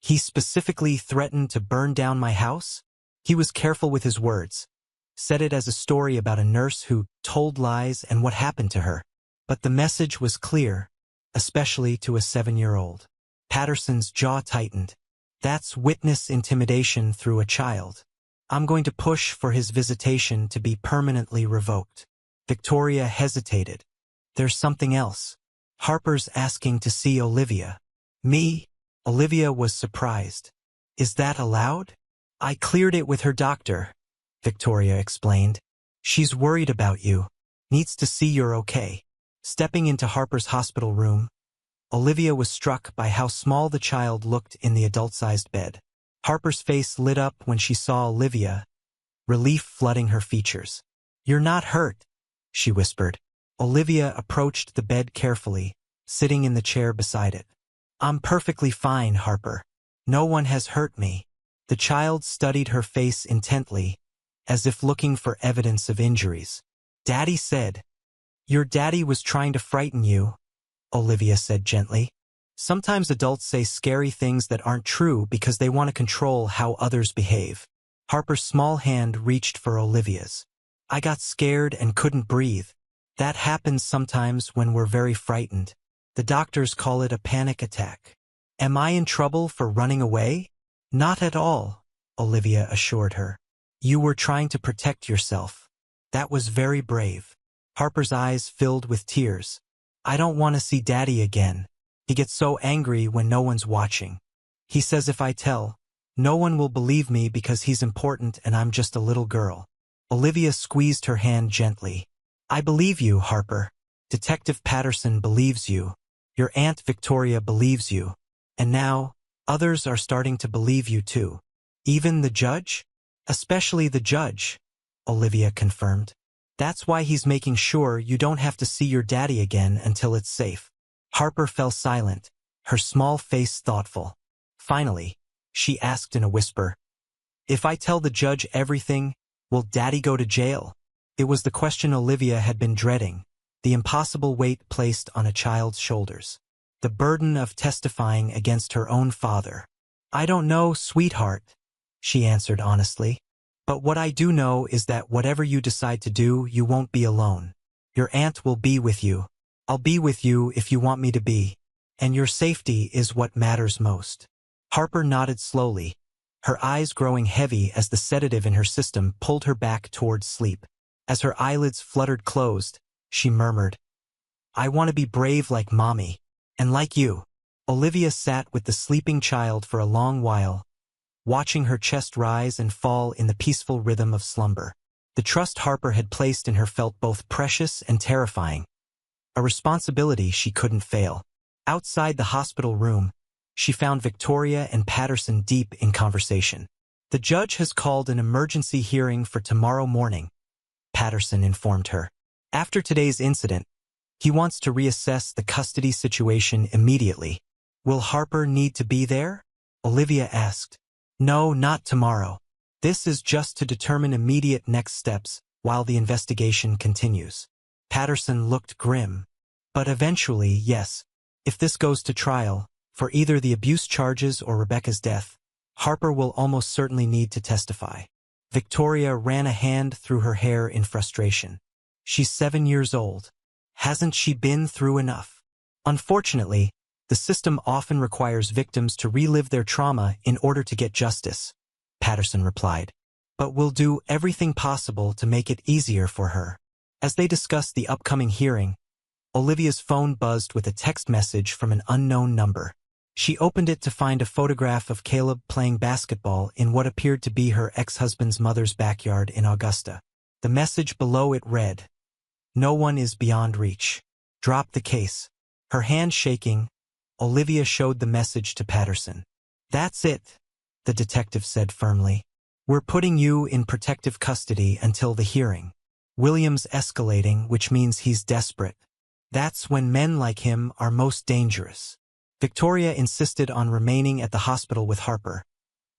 He specifically threatened to burn down my house? He was careful with his words. Said it as a story about a nurse who told lies and what happened to her. But the message was clear, especially to a 7-year-old. Patterson's jaw tightened. That's witness intimidation through a child. I'm going to push for his visitation to be permanently revoked. Victoria hesitated. There's something else. Harper's asking to see Olivia. Me? Olivia was surprised. Is that allowed? I cleared it with her doctor, Victoria explained. She's worried about you. Needs to see you're okay. Stepping into Harper's hospital room, Olivia was struck by how small the child looked in the adult-sized bed. Harper's face lit up when she saw Olivia, relief flooding her features. You're not hurt, she whispered. Olivia approached the bed carefully, sitting in the chair beside it. I'm perfectly fine, Harper. No one has hurt me. The child studied her face intently, as if looking for evidence of injuries. Daddy said. Your daddy was trying to frighten you, Olivia said gently. Sometimes adults say scary things that aren't true because they want to control how others behave. Harper's small hand reached for Olivia's. I got scared and couldn't breathe. That happens sometimes when we're very frightened. The doctors call it a panic attack. Am I in trouble for running away? Not at all, Olivia assured her. You were trying to protect yourself. That was very brave. Harper's eyes filled with tears. I don't want to see Daddy again. He gets so angry when no one's watching. He says if I tell, no one will believe me because he's important and I'm just a little girl. Olivia squeezed her hand gently. I believe you, Harper. Detective Patterson believes you. Your Aunt Victoria believes you. And now, others are starting to believe you too. Even the judge? Especially the judge, Olivia confirmed. That's why he's making sure you don't have to see your daddy again until it's safe. Harper fell silent, her small face thoughtful. Finally, she asked in a whisper, if I tell the judge everything, will Daddy go to jail? It was the question Olivia had been dreading, the impossible weight placed on a child's shoulders. The burden of testifying against her own father. I don't know, sweetheart, she answered honestly. But what I do know is that whatever you decide to do, you won't be alone. Your aunt will be with you. I'll be with you if you want me to be. And your safety is what matters most. Harper nodded slowly, her eyes growing heavy as the sedative in her system pulled her back towards sleep. As her eyelids fluttered closed, she murmured, I want to be brave like Mommy. And like you. Olivia sat with the sleeping child for a long while, watching her chest rise and fall in the peaceful rhythm of slumber. The trust Harper had placed in her felt both precious and terrifying, a responsibility she couldn't fail. Outside the hospital room, she found Victoria and Patterson deep in conversation. The judge has called an emergency hearing for tomorrow morning, Patterson informed her. After today's incident, he wants to reassess the custody situation immediately. Will Harper need to be there? Olivia asked. No, not tomorrow. This is just to determine immediate next steps while the investigation continues. Patterson looked grim. But eventually, yes. If this goes to trial, for either the abuse charges or Rebecca's death, Harper will almost certainly need to testify. Victoria ran a hand through her hair in frustration. She's 7 years old. Hasn't she been through enough? Unfortunately, the system often requires victims to relive their trauma in order to get justice, Patterson replied. But we'll do everything possible to make it easier for her. As they discussed the upcoming hearing, Olivia's phone buzzed with a text message from an unknown number. She opened it to find a photograph of Caleb playing basketball in what appeared to be her ex-husband's mother's backyard in Augusta. The message below it read, "No one is beyond reach. Drop the case." Her hand shaking, Olivia showed the message to Patterson. "That's it," the detective said firmly. "We're putting you in protective custody until the hearing." William's escalating, which means he's desperate. That's when men like him are most dangerous. Victoria insisted on remaining at the hospital with Harper,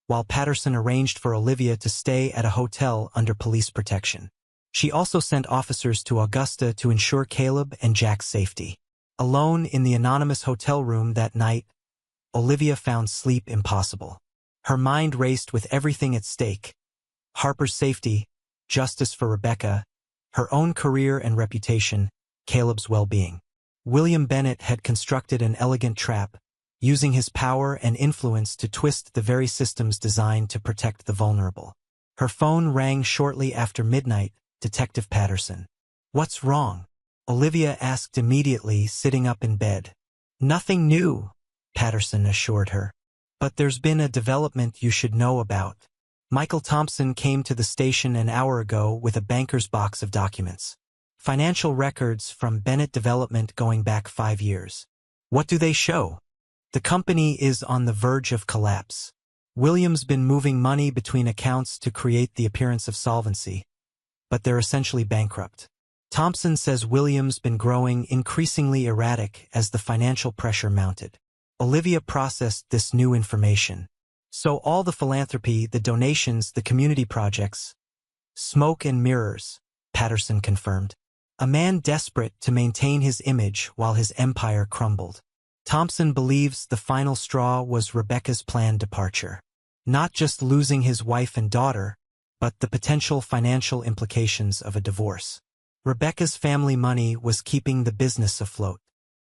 while Patterson arranged for Olivia to stay at a hotel under police protection. She also sent officers to Augusta to ensure Caleb and Jack's safety. Alone in the anonymous hotel room that night, Olivia found sleep impossible. Her mind raced with everything at stake: Harper's safety, justice for Rebecca, her own career and reputation, Caleb's well-being. William Bennett had constructed an elegant trap, using his power and influence to twist the very systems designed to protect the vulnerable. Her phone rang shortly after midnight. Detective Patterson. "What's wrong?" Olivia asked immediately, sitting up in bed. "Nothing new," Patterson assured her. "But there's been a development you should know about. Michael Thompson came to the station an hour ago with a banker's box of documents. Financial records from Bennett Development going back 5 years. What do they show? The company is on the verge of collapse. William's been moving money between accounts to create the appearance of solvency, but they're essentially bankrupt. Thompson says William's been growing increasingly erratic as the financial pressure mounted." Olivia processed this new information. So all the philanthropy, the donations, the community projects, smoke and mirrors, Patterson confirmed. A man desperate to maintain his image while his empire crumbled. Thompson believes the final straw was Rebecca's planned departure. Not just losing his wife and daughter, but the potential financial implications of a divorce. Rebecca's family money was keeping the business afloat.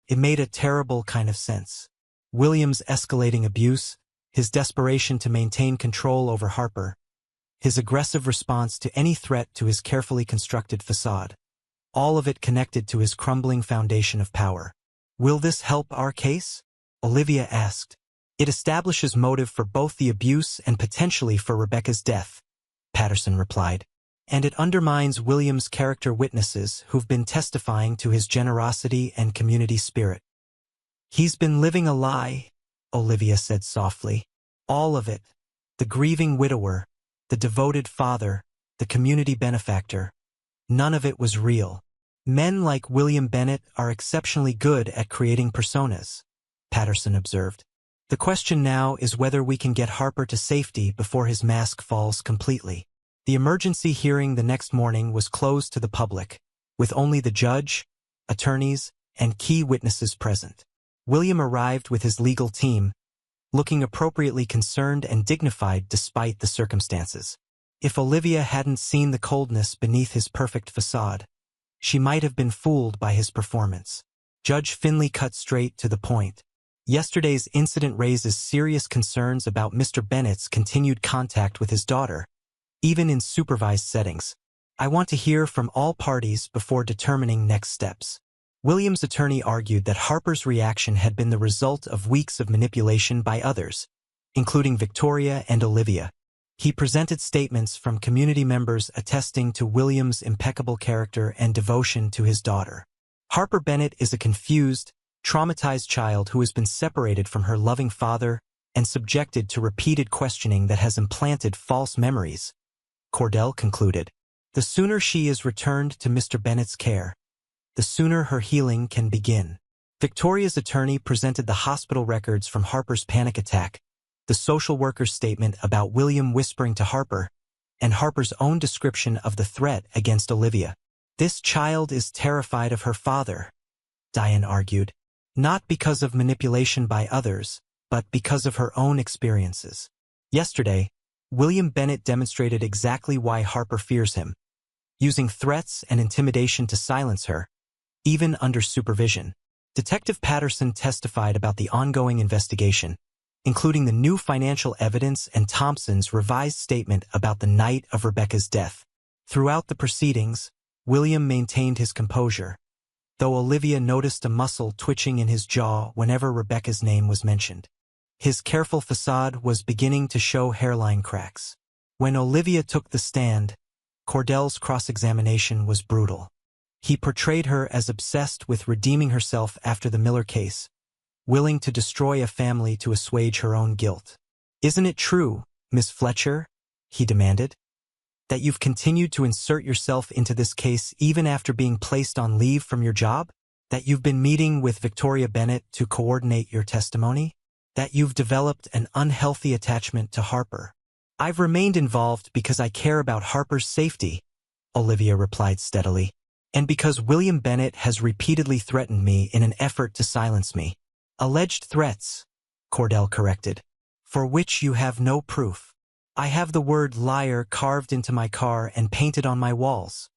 It made a terrible kind of sense. William's escalating abuse, his desperation to maintain control over Harper, his aggressive response to any threat to his carefully constructed facade. All of it connected to his crumbling foundation of power. "Will this help our case?" Olivia asked. "It establishes motive for both the abuse and potentially for Rebecca's death," Patterson replied. "And it undermines William's character witnesses who've been testifying to his generosity and community spirit." "He's been living a lie," Olivia said softly. "All of it. The grieving widower, the devoted father, the community benefactor. None of it was real. Men like William Bennett are exceptionally good at creating personas," Patterson observed. "The question now is whether we can get Harper to safety before his mask falls completely." The emergency hearing the next morning was closed to the public, with only the judge, attorneys, and key witnesses present. William arrived with his legal team, looking appropriately concerned and dignified despite the circumstances. If Olivia hadn't seen the coldness beneath his perfect facade, she might have been fooled by his performance. Judge Finley cut straight to the point. "Yesterday's incident raises serious concerns about Mr. Bennett's continued contact with his daughter, even in supervised settings. I want to hear from all parties before determining next steps." William's attorney argued that Harper's reaction had been the result of weeks of manipulation by others, including Victoria and Olivia. He presented statements from community members attesting to William's impeccable character and devotion to his daughter. Harper Bennett is a confused, traumatized child who has been separated from her loving father and subjected to repeated questioning that has implanted false memories, Cordell concluded. "The sooner she is returned to Mr. Bennett's care, the sooner her healing can begin." Victoria's attorney presented the hospital records from Harper's panic attack, the social worker's statement about William whispering to Harper, and Harper's own description of the threat against Olivia. "This child is terrified of her father," Diane argued, "not because of manipulation by others, but because of her own experiences." Yesterday, William Bennett demonstrated exactly why Harper fears him, using threats and intimidation to silence her, even under supervision. Detective Patterson testified about the ongoing investigation, including the new financial evidence and Thompson's revised statement about the night of Rebecca's death. Throughout the proceedings, William maintained his composure, though Olivia noticed a muscle twitching in his jaw whenever Rebecca's name was mentioned. His careful facade was beginning to show hairline cracks. When Olivia took the stand, Cordell's cross-examination was brutal. He portrayed her as obsessed with redeeming herself after the Miller case, willing to destroy a family to assuage her own guilt. "Isn't it true, Miss Fletcher," he demanded, "that you've continued to insert yourself into this case even after being placed on leave from your job? That you've been meeting with Victoria Bennett to coordinate your testimony? That you've developed an unhealthy attachment to Harper?" "I've remained involved because I care about Harper's safety," Olivia replied steadily, "and because William Bennett has repeatedly threatened me in an effort to silence me." "Alleged threats," Cordell corrected, "for which you have no proof." "I have the word liar carved into my car and painted on my walls,"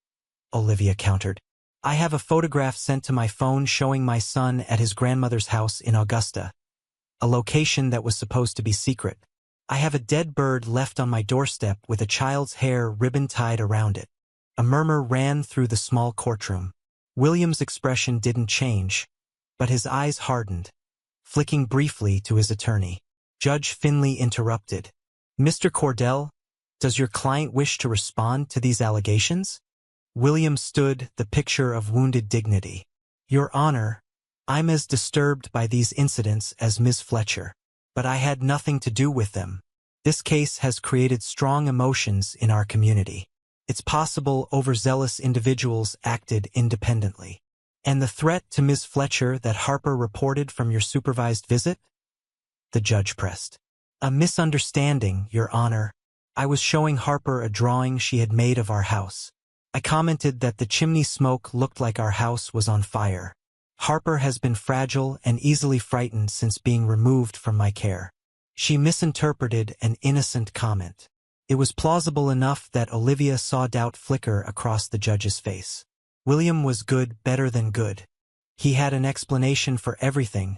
Olivia countered. "I have a photograph sent to my phone showing my son at his grandmother's house in Augusta, a location that was supposed to be secret. I have a dead bird left on my doorstep with a child's hair ribbon tied around it." A murmur ran through the small courtroom. William's expression didn't change, but his eyes hardened, flicking briefly to his attorney. Judge Finley interrupted. "Mr. Cordell, does your client wish to respond to these allegations?" William stood, the picture of wounded dignity. "Your Honor, I'm as disturbed by these incidents as Ms. Fletcher, but I had nothing to do with them. This case has created strong emotions in our community. It's possible overzealous individuals acted independently. And the threat to Ms. Fletcher that Harper reported from your supervised visit?" the judge pressed. "A misunderstanding, Your Honor. I was showing Harper a drawing she had made of our house. I commented that the chimney smoke looked like our house was on fire. Harper has been fragile and easily frightened since being removed from my care. She misinterpreted an innocent comment." It was plausible enough that Olivia saw doubt flicker across the judge's face. William was good, better than good. He had an explanation for everything,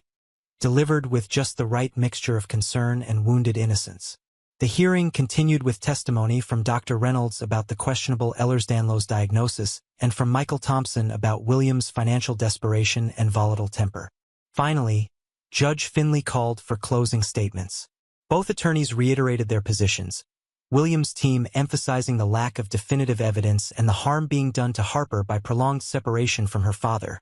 delivered with just the right mixture of concern and wounded innocence. The hearing continued with testimony from Dr. Reynolds about the questionable Ehlers-Danlos diagnosis and from Michael Thompson about William's financial desperation and volatile temper. Finally, Judge Finley called for closing statements. Both attorneys reiterated their positions, William's team emphasizing the lack of definitive evidence and the harm being done to Harper by prolonged separation from her father.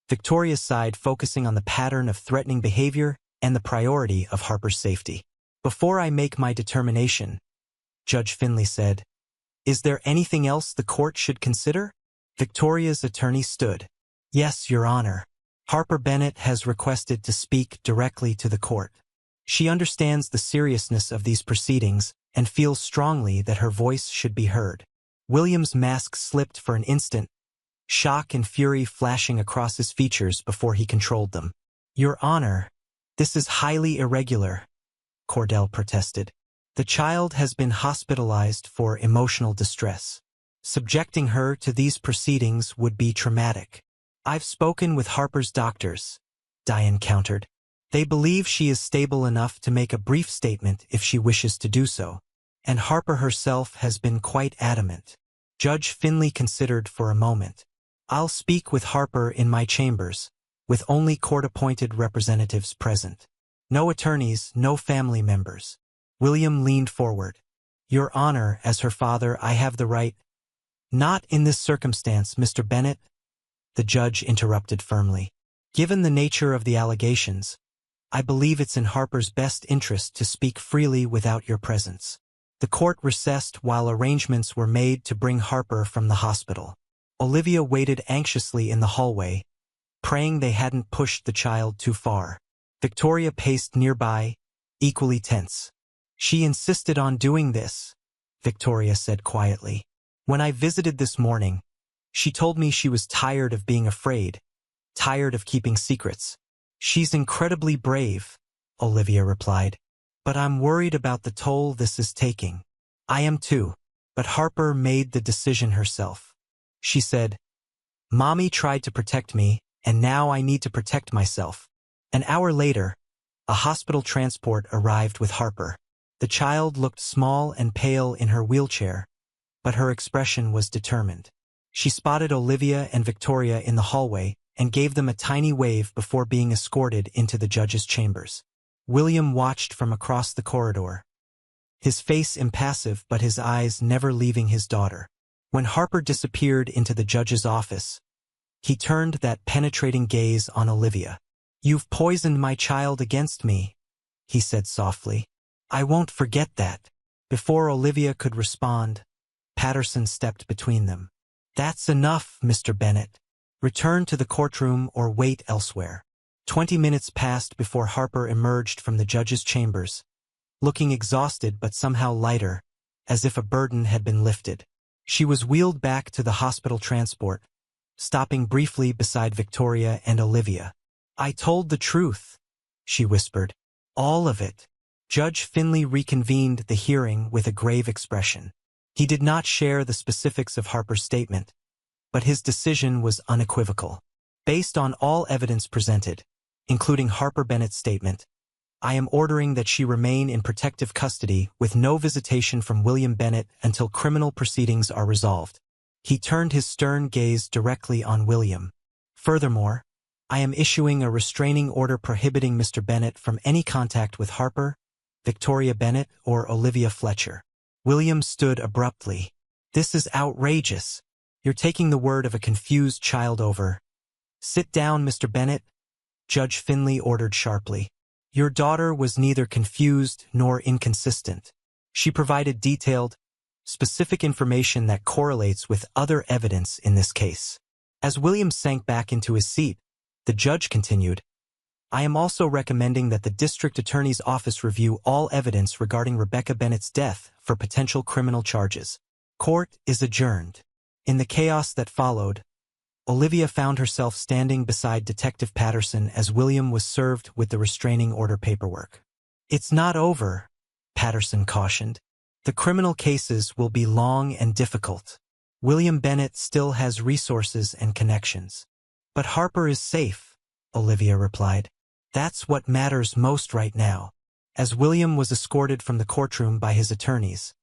Victoria's side focusing on the pattern of threatening behavior and the priority of Harper's safety. "Before I make my determination," Judge Finley said, "is there anything else the court should consider?" Victoria's attorney stood. "Yes, Your Honor. Harper Bennett has requested to speak directly to the court. She understands the seriousness of these proceedings and feels strongly that her voice should be heard." William's mask slipped for an instant, shock and fury flashing across his features before he controlled them. "Your Honor, this is highly irregular," Cordell protested. "The child has been hospitalized for emotional distress. Subjecting her to these proceedings would be traumatic." "I've spoken with Harper's doctors," Diane countered. "They believe she is stable enough to make a brief statement if she wishes to do so, and Harper herself has been quite adamant." Judge Finley considered for a moment. "I'll speak with Harper in my chambers, with only court-appointed representatives present. No attorneys, no family members." William leaned forward. "Your Honor, as her father, I have the right—" "Not in this circumstance, Mr. Bennett," the judge interrupted firmly. "Given the nature of the allegations, I believe it's in Harper's best interest to speak freely without your presence." The court recessed while arrangements were made to bring Harper from the hospital. Olivia waited anxiously in the hallway, praying they hadn't pushed the child too far. Victoria paced nearby, equally tense. "She insisted on doing this," Victoria said quietly. "When I visited this morning, she told me she was tired of being afraid, tired of keeping secrets." "She's incredibly brave," Olivia replied. "But I'm worried about the toll this is taking." "I am too." But Harper made the decision herself. She said, "Mommy tried to protect me, and now I need to protect myself." An hour later, a hospital transport arrived with Harper. The child looked small and pale in her wheelchair, but her expression was determined. She spotted Olivia and Victoria in the hallway and gave them a tiny wave before being escorted into the judge's chambers. William watched from across the corridor, his face impassive but his eyes never leaving his daughter. When Harper disappeared into the judge's office, he turned that penetrating gaze on Olivia. "You've poisoned my child against me," he said softly. "I won't forget that." Before Olivia could respond, Patterson stepped between them. "That's enough, Mr. Bennett. Return to the courtroom or wait elsewhere." 20 minutes passed before Harper emerged from the judge's chambers, looking exhausted but somehow lighter, as if a burden had been lifted. She was wheeled back to the hospital transport, stopping briefly beside Victoria and Olivia. "I told the truth," she whispered. "All of it." Judge Finley reconvened the hearing with a grave expression. He did not share the specifics of Harper's statement, but his decision was unequivocal. "Based on all evidence presented, including Harper Bennett's statement, I am ordering that she remain in protective custody with no visitation from William Bennett until criminal proceedings are resolved." He turned his stern gaze directly on William. "Furthermore, I am issuing a restraining order prohibiting Mr. Bennett from any contact with Harper, Victoria Bennett, or Olivia Fletcher." William stood abruptly. "This is outrageous. You're taking the word of a confused child over." "Sit down, Mr. Bennett," Judge Finley ordered sharply. "Your daughter was neither confused nor inconsistent. She provided detailed, specific information that correlates with other evidence in this case." As William sank back into his seat, the judge continued, "I am also recommending that the district attorney's office review all evidence regarding Rebecca Bennett's death for potential criminal charges." Court is adjourned. In the chaos that followed, Olivia found herself standing beside Detective Patterson as William was served with the restraining order paperwork. "It's not over," Patterson cautioned. "The criminal cases will be long and difficult. William Bennett still has resources and connections." "But Harper is safe," Olivia replied. "That's what matters most right now." As William was escorted from the courtroom by his attorneys,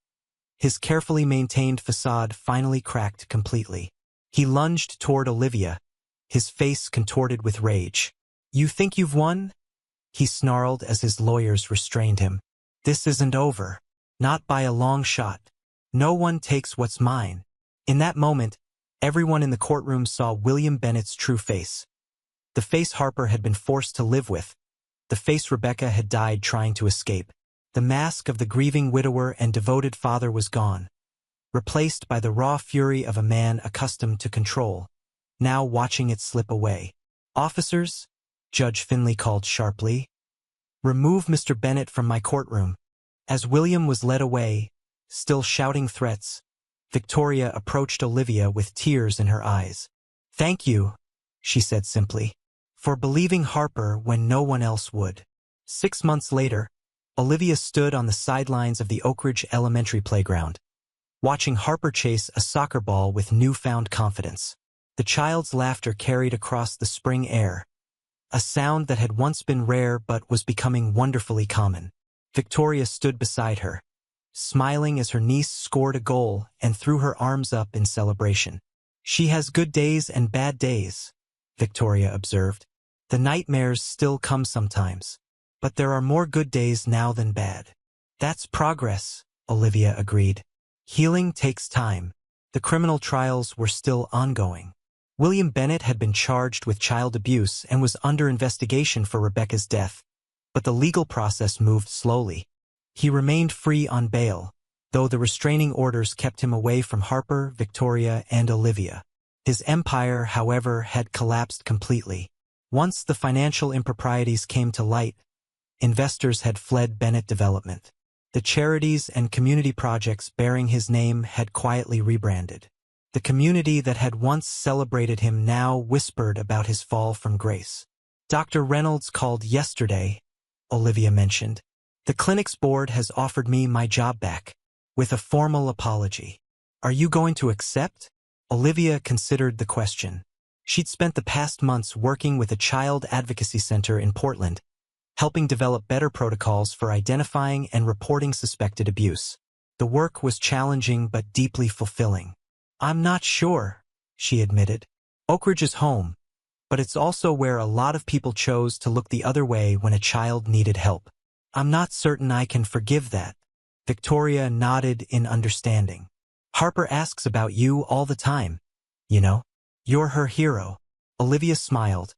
his carefully maintained facade finally cracked completely. He lunged toward Olivia, his face contorted with rage. "You think you've won?" he snarled as his lawyers restrained him. "This isn't over. Not by a long shot. No one takes what's mine." In that moment, everyone in the courtroom saw William Bennett's true face. The face Harper had been forced to live with. The face Rebecca had died trying to escape. The mask of the grieving widower and devoted father was gone, replaced by the raw fury of a man accustomed to control, now watching it slip away. "Officers," Judge Finley called sharply, "remove Mr. Bennett from my courtroom." As William was led away, still shouting threats, Victoria approached Olivia with tears in her eyes. "Thank you," she said simply, "for believing Harper when no one else would." 6 months later, Olivia stood on the sidelines of the Oak Ridge Elementary playground, watching Harper chase a soccer ball with newfound confidence. The child's laughter carried across the spring air, a sound that had once been rare but was becoming wonderfully common. Victoria stood beside her, smiling as her niece scored a goal and threw her arms up in celebration. "She has good days and bad days," Victoria observed. "The nightmares still come sometimes, but there are more good days now than bad." "That's progress," Olivia agreed. "Healing takes time." The criminal trials were still ongoing. William Bennett had been charged with child abuse and was under investigation for Rebecca's death, but the legal process moved slowly. He remained free on bail, though the restraining orders kept him away from Harper, Victoria, and Olivia. His empire, however, had collapsed completely. Once the financial improprieties came to light, investors had fled Bennett Development. The charities and community projects bearing his name had quietly rebranded. The community that had once celebrated him now whispered about his fall from grace. "Dr. Reynolds called yesterday," Olivia mentioned. "The clinic's board has offered me my job back, with a formal apology. Are you going to accept?" Olivia considered the question. She'd spent the past months working with a child advocacy center in Portland, helping develop better protocols for identifying and reporting suspected abuse. The work was challenging but deeply fulfilling. "I'm not sure," she admitted. Oak Ridge is home, but it's also where a lot of people chose to look the other way when a child needed help. I'm not certain I can forgive that. Victoria nodded in understanding. Harper asks about you all the time. You know? You're her hero. Olivia smiled,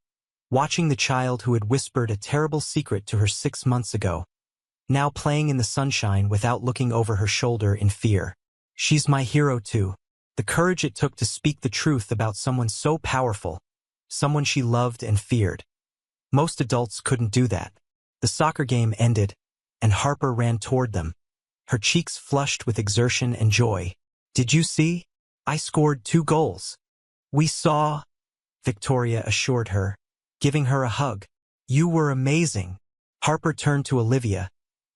watching the child who had whispered a terrible secret to her 6 months ago, now playing in the sunshine without looking over her shoulder in fear. She's my hero too. The courage it took to speak the truth about someone so powerful, someone she loved and feared. Most adults couldn't do that. The soccer game ended, and Harper ran toward them, her cheeks flushed with exertion and joy. Did you see? I scored 2 goals. We saw, Victoria assured her, giving her a hug. You were amazing. Harper turned to Olivia,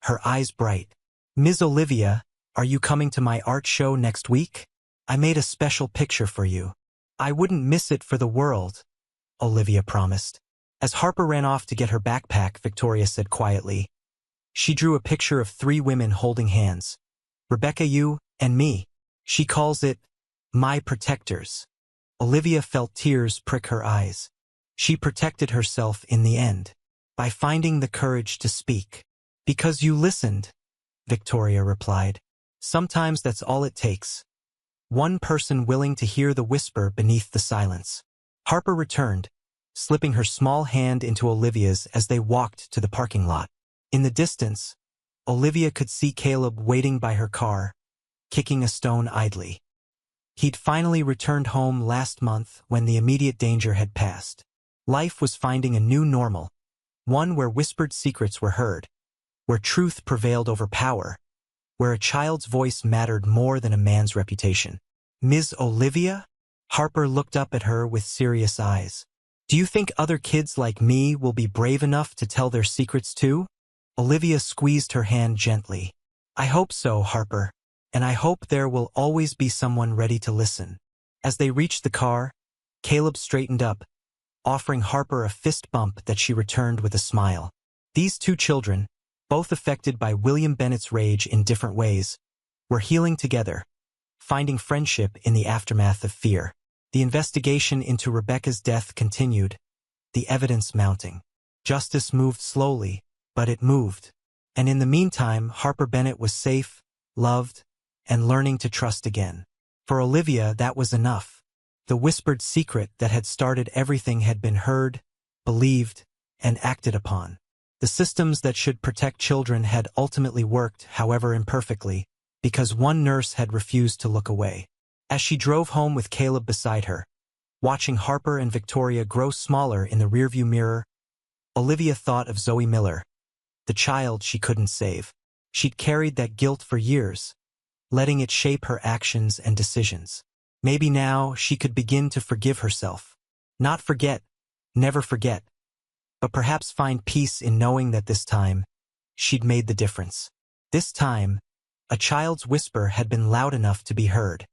her eyes bright. Ms. Olivia, are you coming to my art show next week? I made a special picture for you. I wouldn't miss it for the world, Olivia promised. As Harper ran off to get her backpack, Victoria said quietly. She drew a picture of 3 women holding hands. Rebecca, you, and me. She calls it, My Protectors. Olivia felt tears prick her eyes. She protected herself in the end, by finding the courage to speak. Because you listened, Victoria replied. Sometimes that's all it takes. One person willing to hear the whisper beneath the silence. Harper returned, slipping her small hand into Olivia's as they walked to the parking lot. In the distance, Olivia could see Caleb waiting by her car, kicking a stone idly. He'd finally returned home last month when the immediate danger had passed. Life was finding a new normal, one where whispered secrets were heard, where truth prevailed over power, where a child's voice mattered more than a man's reputation. Ms. Olivia? Harper looked up at her with serious eyes. Do you think other kids like me will be brave enough to tell their secrets too? Olivia squeezed her hand gently. I hope so, Harper, and I hope there will always be someone ready to listen. As they reached the car, Caleb straightened up, offering Harper a fist bump that she returned with a smile. These 2 children, both affected by William Bennett's rage in different ways, were healing together, finding friendship in the aftermath of fear. The investigation into Rebecca's death continued, the evidence mounting. Justice moved slowly, but it moved. And in the meantime, Harper Bennett was safe, loved, and learning to trust again. For Olivia, that was enough. The whispered secret that had started everything had been heard, believed, and acted upon. The systems that should protect children had ultimately worked, however imperfectly, because one nurse had refused to look away. As she drove home with Caleb beside her, watching Harper and Victoria grow smaller in the rearview mirror, Olivia thought of Zoe Miller, the child she couldn't save. She'd carried that guilt for years, letting it shape her actions and decisions. Maybe now she could begin to forgive herself. Not forget, never forget, but perhaps find peace in knowing that this time, she'd made the difference. This time, a child's whisper had been loud enough to be heard.